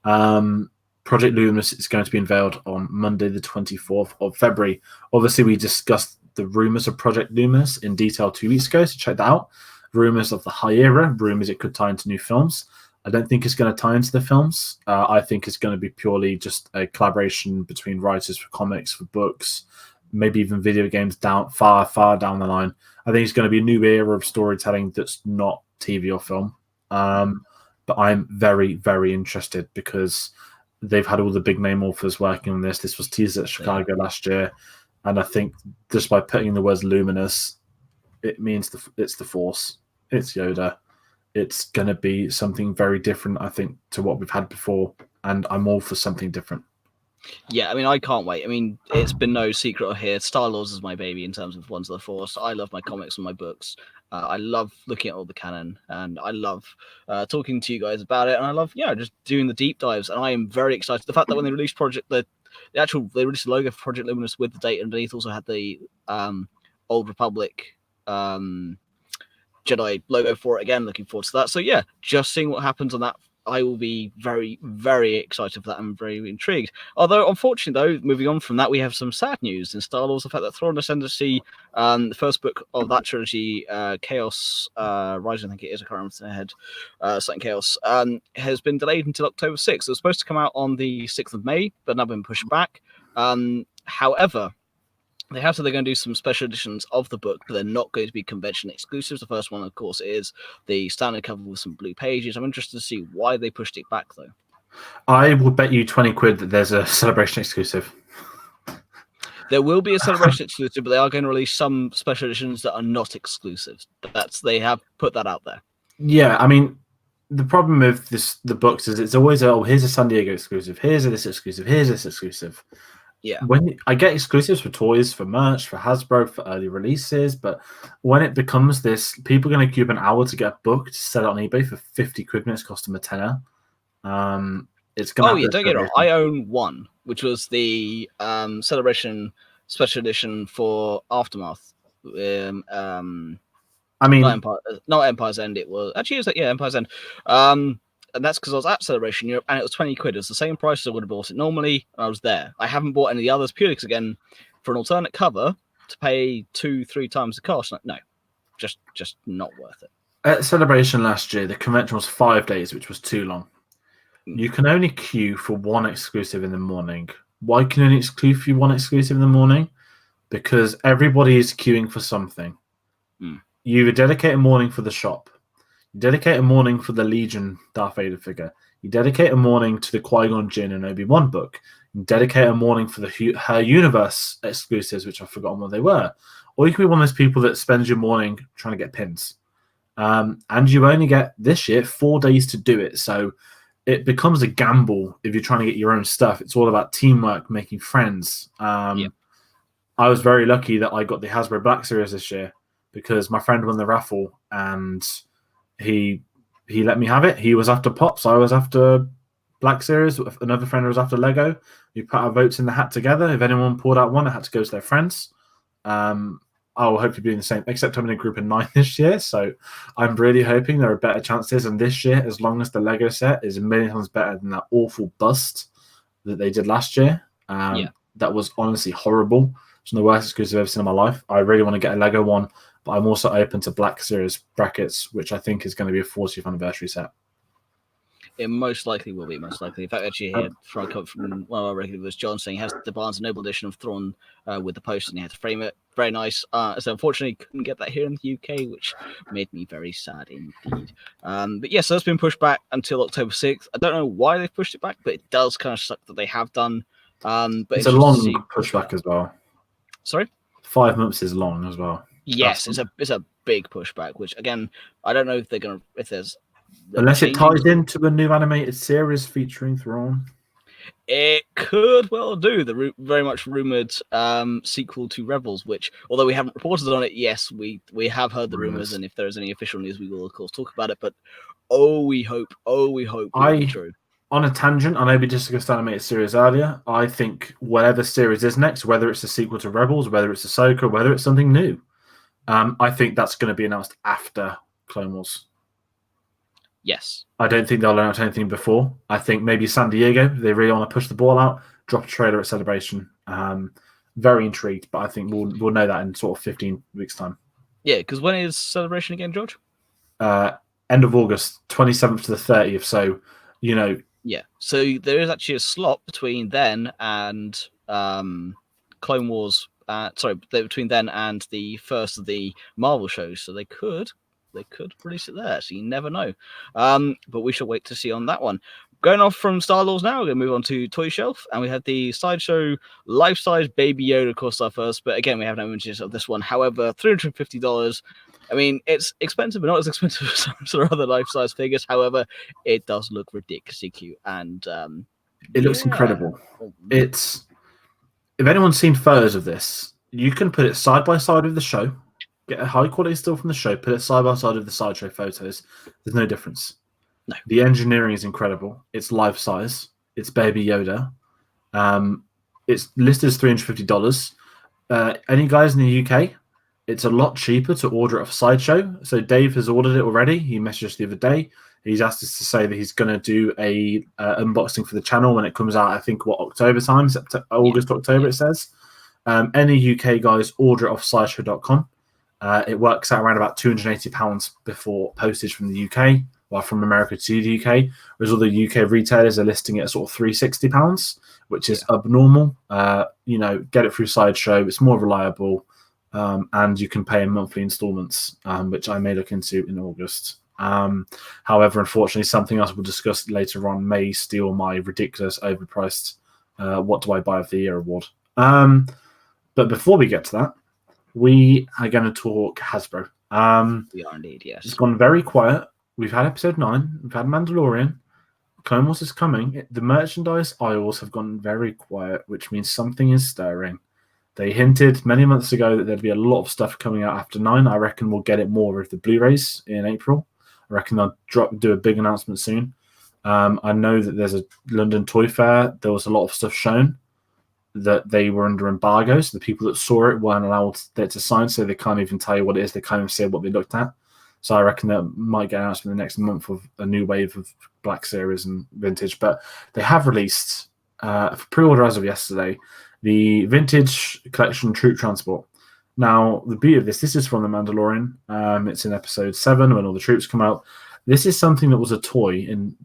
Project Luminous is going to be unveiled on Monday, the 24th of February. Obviously, we discussed the rumors of Project Luminous in detail 2 weeks ago, so check that out. Rumors of the High Era, rumors it could tie into new films. I don't think it's going to tie into the films. I think it's going to be purely just a collaboration between writers for comics, for books, maybe even video games far down the line. I think it's going to be a new era of storytelling that's not TV or film. But I'm very, very interested because they've had all the big name authors working on this. This was teased at Chicago last year. And I think just by putting the words luminous, it means it's the Force. It's Yoda. It's going to be something very different, I think, to what we've had before. And I'm all for something different. Yeah, I mean, I can't wait. I mean, it's been no secret here. Star Wars is my baby in terms of Ones of the Force. I love my comics and my books. I love looking at all the canon, and I love talking to you guys about it. And I love, just doing the deep dives. And I am very excited. The fact that when they released they released the logo for Project Luminous with the date underneath, also had the Old Republic Jedi logo for it again. Looking forward to that. So yeah, just seeing what happens on that. I will be very, very excited for that. I'm very intrigued. Although, unfortunately, though, moving on from that, we have some sad news in Star Wars. The fact that Thrawn Ascendancy, the first book of that trilogy, Chaos Rising, I think it is, I can't remember the head, something Chaos, has been delayed until October 6th. It was supposed to come out on the 6th of May, but now been pushed back. However, they have said they're going to do some special editions of the book, but they're not going to be convention exclusives. The first one, of course, is the standard cover with some blue pages. I'm interested to see why they pushed it back, though. I will bet you 20 quid that there's a Celebration exclusive. There will be a Celebration exclusive, but they are going to release some special editions that are not exclusive. They have put that out there. Yeah, I mean, the problem with the books is it's always, here's a San Diego exclusive, here's this exclusive, here's this exclusive. Yeah. When I get exclusives for toys, for merch, for Hasbro, for early releases, but when it becomes this, people are going to queue up an hour to get a book to sell it on eBay for 50 quid when it's cost them a tenner. It's going to. Oh yeah, don't get it wrong. I own one, which was the Celebration Special Edition for Aftermath. I mean, not Empire's End. It was actually Empire's End. And that's because I was at Celebration Europe, and it was 20 quid. It was the same price as I would have bought it normally, and I was there. I haven't bought any of the others purely because, again, for an alternate cover, to pay 2-3 times the cost, no, just not worth it. At Celebration last year, the convention was 5 days, which was too long. You can only queue for one exclusive in the morning. Why can you only queue for one exclusive in the morning? Because everybody is queuing for something. You either dedicate a morning for the shop, you dedicate a morning for the Legion Darth Vader figure, you dedicate a morning to the Qui-Gon Jinn and Obi-Wan book, you dedicate a morning for the Her Universe exclusives, which I've forgotten what they were. Or you can be one of those people that spends your morning trying to get pins. And you only get, this year, 4 days to do it. So it becomes a gamble if you're trying to get your own stuff. It's all about teamwork, making friends. I was very lucky that I got the Hasbro Black Series this year because my friend won the raffle and he let me have it. He was after Pops. I was after Black Series. Another friend was after Lego. We put our votes in the hat together. If anyone pulled out one, it had to go to their friends. I will hopefully be doing the same, except I'm in a group of 9 this year. So I'm really hoping there are better chances. And this year, as long as the Lego set is a million times better than that awful bust that they did last year, that was honestly horrible. It's one of the worst exclusives I've ever seen in my life. I really want to get a Lego one, but I'm also open to Black Series brackets, which I think is going to be a 40th anniversary set. It most likely will be. Most likely. In fact, actually, here from one of our regulars, John, saying he has the Barnes and Noble edition of Thrawn with the poster, and he had to frame it. Very nice. So unfortunately, couldn't get that here in the UK, which made me very sad indeed. But yes, so that's been pushed back until October 6th. I don't know why they've pushed it back, but it does kind of suck that they have done. But it's a long pushback as well. Sorry, 5 months is long as well. Yes, it's a big pushback. Which again, I don't know if they're gonna unless it ties into a new animated series featuring Thrawn. It could well do the very much rumored sequel to Rebels, which, although we haven't reported on it, yes, we have heard the rumors, and if there is any official news, we will of course talk about it. But we hope will be true. On a tangent, I know we discussed animated series earlier. I think whatever series is next, whether it's a sequel to Rebels, whether it's Ahsoka, whether it's something new, I think that's going to be announced after Clone Wars. Yes. I don't think they'll announce anything before. I think maybe San Diego, they really want to push the ball out, drop a trailer at Celebration. Very intrigued, but I think we'll know that in sort of 15 weeks' time. Yeah, because when is Celebration again, George? End of August, 27th to the 30th. So, Yeah, so there is actually a slot between then and Clone Wars. Between then and the first of the Marvel shows, so they could release it there. So you never know. But we shall wait to see on that one. Going off from Star Wars now, we're going to move on to Toy Shelf, and we had the Sideshow life-size Baby Yoda, of course, our first. But again, we have no images of this one. However, $350. I mean, it's expensive, but not as expensive as some sort of other life-size figures. However, it does look ridiculously cute, and it looks incredible. It's, if anyone's seen photos of this, you can put it side by side with the show, get a high quality still from the show, put it side by side with the Sideshow photos. There's no difference. No. The engineering is incredible. It's life size. It's Baby Yoda. It's listed as $350. Any guys in the UK? It's a lot cheaper to order it off Sideshow. So Dave has ordered it already. He messaged us the other day. He's asked us to say that he's going to do a unboxing for the channel when it comes out. I think October time, August, October. It says. Any UK guys order it off Sideshow.com. It works out around about £280 before postage from the UK, well, from America to the UK. Whereas all the UK retailers are listing it at sort of £360, which is abnormal. Get it through Sideshow. It's more reliable. And you can pay in monthly installments, which I may look into in August. However, unfortunately, something else we'll discuss later on may steal my ridiculous, overpriced What Do I Buy of the Year award. But before we get to that, we are going to talk Hasbro. We are indeed, yes. It's gone very quiet. We've had episode 9. We've had Mandalorian. Clone Wars is coming. The merchandise aisles have gone very quiet, which means something is stirring. They hinted many months ago that there'd be a lot of stuff coming out after 9. I reckon we'll get it more with the Blu-rays in April. I reckon they'll do a big announcement soon. I know that there's a London Toy Fair. There was a lot of stuff shown that they were under embargo, so the people that saw it weren't allowed to sign, so they can't even tell you what it is. They can't even say what they looked at. So I reckon that might get announced in the next month of a new wave of Black Series and Vintage. But they have released, for pre-order as of yesterday, the Vintage Collection Troop Transport. Now, the beauty of this is from The Mandalorian. It's in episode 7 when all the troops come out. This is something that was a toy in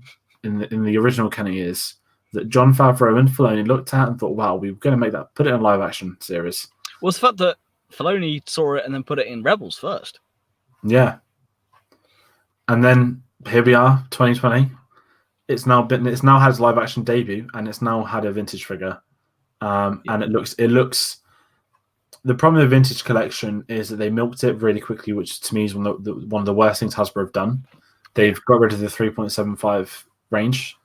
the original canon years that Jon Favreau and Filoni looked at and thought, wow, we're going to make that, put it in a live-action series. Well, it's the fact that Filoni saw it and then put it in Rebels first. Yeah. And then here we are, 2020. It's now had its live-action debut, and it's now had a vintage figure. And it looks. The problem with the Vintage Collection is that they milked it really quickly, which to me is one of the worst things Hasbro have done. They've got rid of the 3.75 range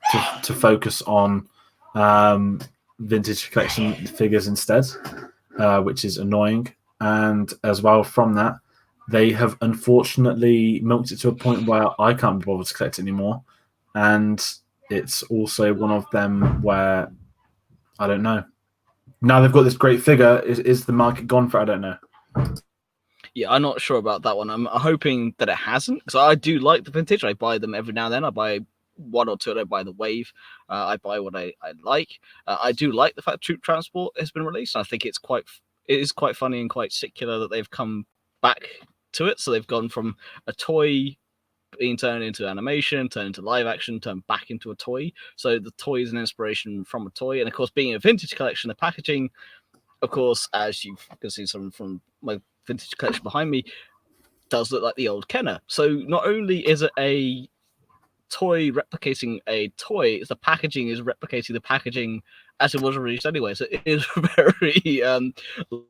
to focus on Vintage Collection figures instead, which is annoying. And as well from that, they have unfortunately milked it to a point where I can't be bothered to collect it anymore. And it's also one of them where I don't know. Now they've got this great figure. Is the market gone for it? I don't know. Yeah, I'm not sure about that one. I'm hoping that it hasn't, because I do like the vintage. I buy them every now and then. I buy one or two. I don't buy the wave. I buy what I like. I do like the fact Troop Transport has been released. I think it is quite funny and quite secular that they've come back to it. So they've gone from a toy being turned into animation, turned into live action, turned back into a toy. So the toy is an inspiration from a toy, and of course, being a vintage collection, the packaging, of course, as you can see some from my vintage collection behind me, does look like the old Kenner. So not only is it a toy replicating a toy, the packaging is replicating the packaging as it was released anyway. So it is very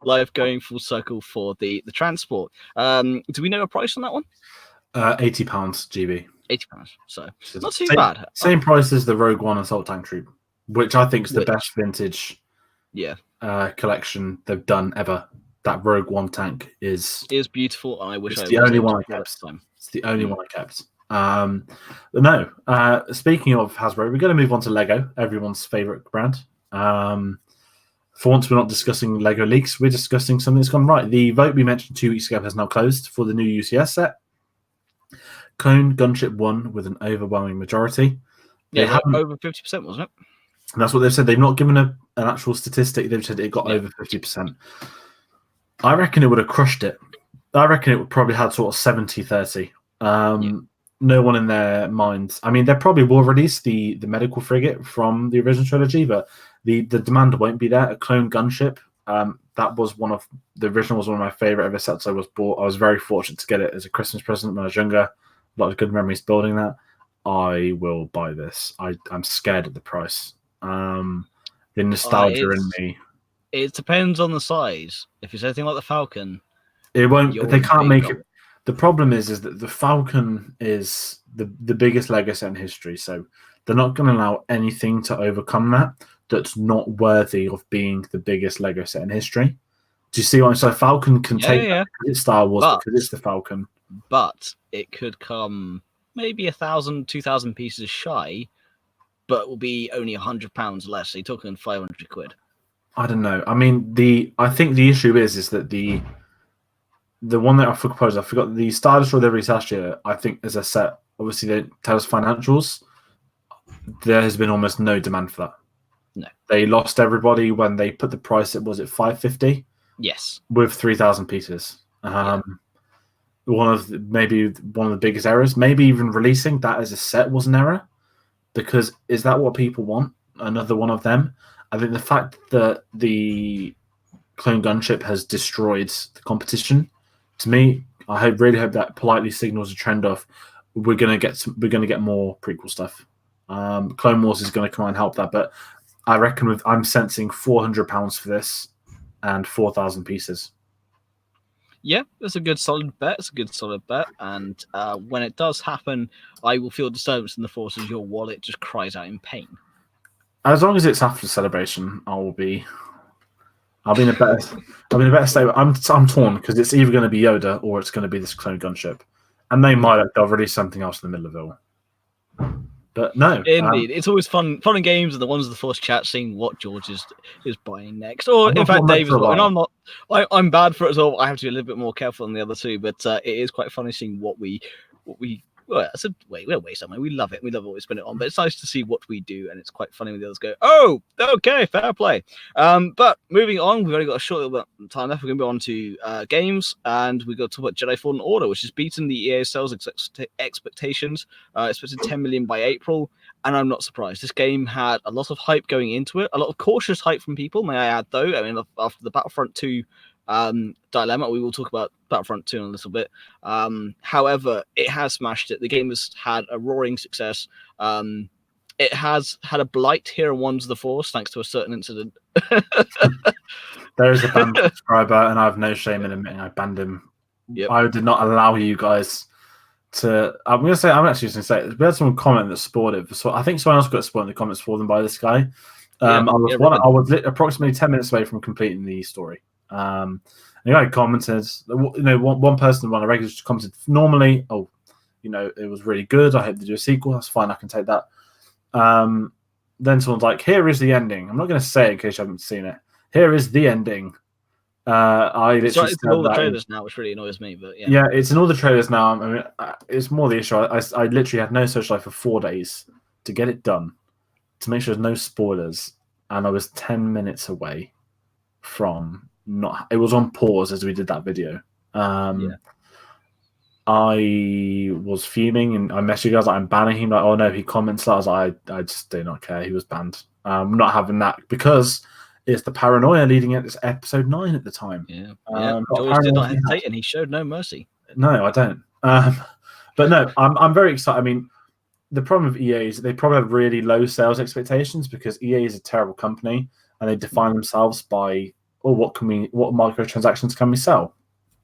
life going full circle for the transport. Do we know a price on that one? £80 GB. £80. So not too same, bad. Same price as the Rogue One Assault Tank Troop, which I think is the best vintage collection they've done ever. That Rogue One tank is beautiful, and I wish it's the only one I kept. It's the only one I kept. But no. Speaking of Hasbro, we're going to move on to Lego, everyone's favorite brand. For once, we're not discussing Lego leaks. We're discussing something that's gone right. The vote we mentioned 2 weeks ago has now closed for the new UCS set. Clone Gunship won with an overwhelming majority. Yeah, over 50%, wasn't it? And that's what they've said. They've not given an actual statistic. They've said it got over 50%. I reckon it would have crushed it. I reckon it would probably have sort of 70-30. No one in their minds. I mean, they probably will release the medical frigate from the original trilogy, but the demand won't be there. A clone gunship. That was the original was one of my favorite ever sets I was bought. I was very fortunate to get it as a Christmas present when I was younger. A lot of good memories building that. I will buy this. I'm scared at the price. The nostalgia in me. It depends on the size. If it's anything like the Falcon, it won't. They can't make it. The problem is that the Falcon is the biggest Lego set in history, so they're not going to allow anything to overcome that. That's not worthy of being the biggest Lego set in history. Do you see what I'm saying? So Falcon can take that because it's Star Wars, because it's the Falcon. But it could come maybe 1,000, 2,000 pieces shy, but will be only £100 less. So you're talking £500. I don't know. I mean, I think the issue is that the one that I forgot the Star Destroyer they released last year. I think as a set, obviously they tell us financials. There has been almost no demand for that. No, they lost everybody when they put the price. Was it $550? Yes, with 3,000 pieces. One of the biggest errors. Maybe even releasing that as a set was an error, because is that what people want? Another one of them. I think the fact that the clone gunship has destroyed the competition, to me, I really hope that politely signals a trend of we're going to get more prequel stuff. Clone Wars is going to come and help that, but I reckon I'm sensing £400 for this and 4,000 pieces. Yeah, that's a good solid bet. And when it does happen, I will feel disturbance in the force as your wallet just cries out in pain. As long as it's after the celebration, I'll be in a better state. I'm torn because it's either going to be Yoda or it's going to be this clone gunship, and they might have released something else in the middle of it all. But no, indeed, it's always fun and games and the ones of the Force chat, seeing what George is buying next, or in fact Dave as well. And I'm not, I'm bad for it as well. I have to be a little bit more careful than the other two, but it is quite funny seeing what we. Well, that's a we're way somewhere. We love it. We love what we spin it on, but it's nice to see what we do, and it's quite funny when the others go, "Oh, okay, fair play." But moving on, we've only got a short little bit of time left. We're going to go on to games, and we've got to talk about Jedi Fallen Order, which has beaten the EA sales expectations. Expected 10 million by April, and I'm not surprised. This game had a lot of hype going into it, a lot of cautious hype from people. May I add, though? I mean, after the Battlefront 2. Dilemma. We will talk about Battlefront 2 in a little bit. However, it has smashed it. The game has had a roaring success. It has had a blight here on Wands of the Force thanks to a certain incident. There is a banned subscriber, and I have no shame in admitting I banned him. Yep. I did not allow you guys to. I'm actually just going to say we had someone comment that spoiled it. So I think someone else got spoiled in the comments for them by this guy. I was approximately 10 minutes away from completing the story. And the guy commented, one person, one of the regulars just commented normally, it was really good. I hope they do a sequel. That's fine. I can take that. Then someone's like, here is the ending. I'm not going to say it in case you haven't seen it. Here is the ending. It's in all the trailers now, which really annoys me. But yeah, it's in all the trailers now. I mean, it's more the issue. I literally had no social life for 4 days to get it done, to make sure there's no spoilers, and I was 10 minutes away from. It was on pause as we did that video. I was fuming and I messaged you guys like I'm banning him. Like, oh no, he comments that. I was like, I just do not care. He was banned. I'm not having that because it's the paranoia leading at this episode 9 at the time. Yeah. George did not hesitate, and he showed no mercy. No, I don't. But no, I'm very excited. I mean, the problem with EA is they probably have really low sales expectations because EA is a terrible company and they define themselves by, what microtransactions can we sell?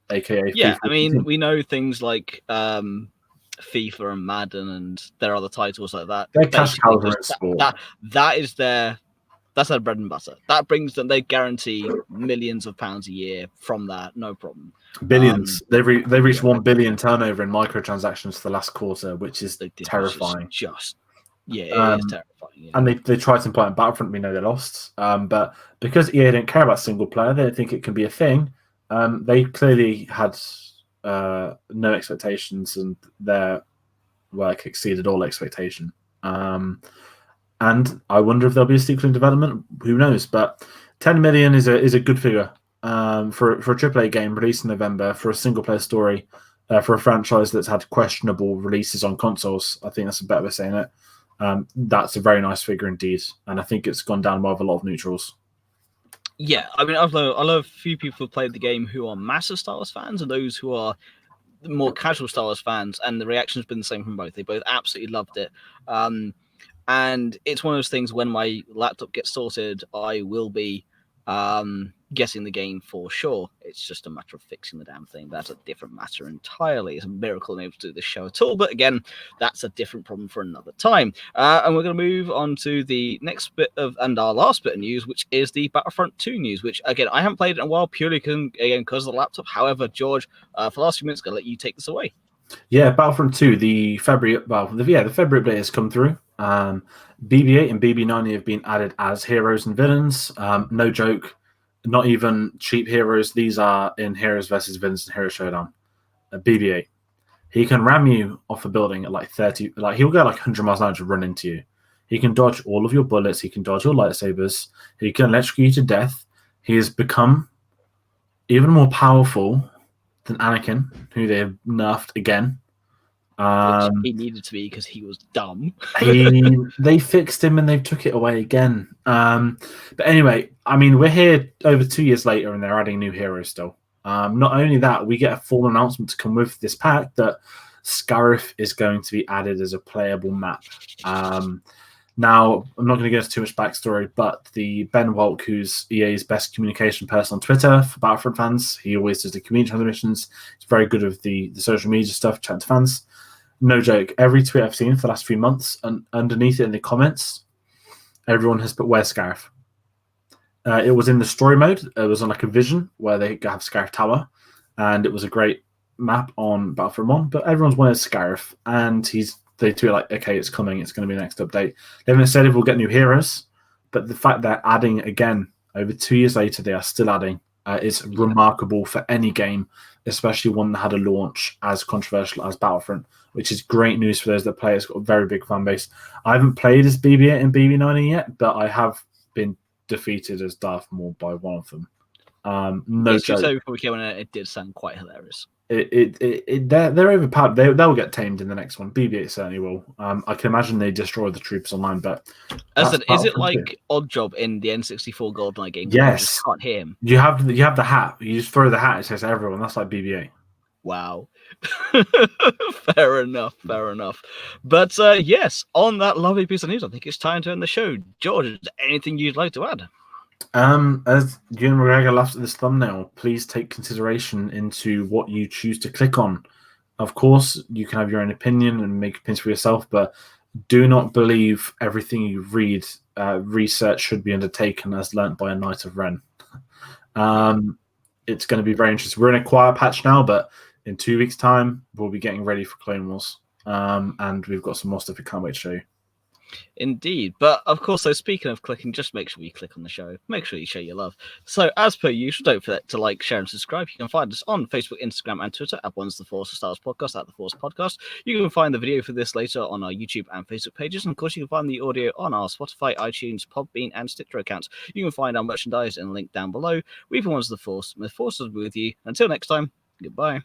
AKA yeah, FIFA. I mean, we know things like FIFA and Madden and there are other titles like that. They're cash cows in sport. That's their bread and butter. That brings them. They guarantee millions of pounds a year from that, no problem. Billions. They've reached 1 billion turnover in microtransactions for the last quarter, which is terrifying. It is terrifying. Yeah. And they tried to implement Battlefront. We know they lost. But because EA don't care about single player, they don't think it can be a thing. They clearly had no expectations, and their work exceeded all expectation. And I wonder if there'll be a sequel in development. Who knows? But 10 million is a good figure for a AAA game released in November for a single player story for a franchise that's had questionable releases on consoles. I think that's a better way of saying it. That's a very nice figure indeed, and I think it's gone down well with a lot of neutrals. Yeah, I mean, I know a few people have played the game who are massive Star Wars fans and those who are more casual Star Wars fans, and the reaction's been the same from both. They both absolutely loved it. And it's one of those things, when my laptop gets sorted, I will be getting the game for sure. It's just a matter of fixing the damn thing. That's a different matter entirely. It's a miracle I'm able to do this show at all. But again, that's a different problem for another time. And we're going to move on to the next bit and our last bit of news, which is the Battlefront 2 news, which, again, I haven't played it in a while purely because of the laptop. However, George, for the last few minutes, I'm going to let you take this away. Yeah, Battlefront 2, the February update has come through. BB-8 and BB-90 have been added as heroes and villains. No joke, not even cheap heroes. These are in Heroes versus Villains and Hero Showdown. BB-8, he can ram you off a building at like 30, like he'll go like 100 miles an hour to run into you. He can dodge all of your bullets. He can dodge your lightsabers. He can electrocute you to death. He has become even more powerful than Anakin, who they have nerfed again. He needed to be because he was dumb. They fixed him and they took it away again. But anyway, I mean, we're here over 2 years later and they're adding new heroes still. Not only that, we get a full announcement to come with this pack that Scarif is going to be added as a playable map. Now, I'm not going to go into too much backstory, but the Ben Walk, who's EA's best communication person on Twitter for Battlefront fans, he always does the community transmissions. He's very good with the social media stuff, chatting to fans. No joke, every tweet I've seen for the last few months, and underneath it in the comments, everyone has put "Where's Scarif?" It was in the story mode. It was on like a vision where they have Scarif Tower, and it was a great map on Battlefront 1. But everyone's "Where's Scarif?" And they tweet like, "Okay, it's coming. It's going to be the next update." They haven't said if we'll get new heroes, but the fact they're adding again over 2 years later, they are still adding. Is remarkable for any game, especially one that had a launch as controversial as Battlefront, which is great news for those that play. It's got a very big fan base. I haven't played as BB-8 and BB-90 yet, but I have been defeated as Darth Maul by one of them. No joke. Before we came on, it did sound quite hilarious. They're overpowered. They'll get tamed in the next one. BB-8 certainly will. I can imagine they destroy the troops online, but is it like Oddjob in the N64 GoldenEye game? Yes, you just can't hear him. You have the hat. You just throw the hat. It says everyone. That's like BB-8. Wow. Fair enough. But yes, on that lovely piece of news, I think it's time to end the show. George, is there anything you'd like to add? As Ewan McGregor laughs at this thumbnail, please take consideration into what you choose to click on. Of course, you can have your own opinion and make opinions for yourself, but do not believe everything you read. Research should be undertaken as learnt by a Knight of Ren. It's going to be very interesting. We're in a quiet patch now, but in 2 weeks' time, we'll be getting ready for Clone Wars. And we've got some more stuff we can't wait to show you. Indeed. But of course, so speaking of clicking, just make sure you click on the show. Make sure you show your love. So as per usual, don't forget to like, share, and subscribe. You can find us on Facebook, Instagram, and Twitter at One's the Force Stars Podcast, at the Force Podcast. You can find the video for this later on our YouTube and Facebook pages. And of course, you can find the audio on our Spotify, iTunes, Podbean, and Stitcher accounts. You can find our merchandise in the link down below. We've been One's the Force. May the Force is with you. Until next time, goodbye.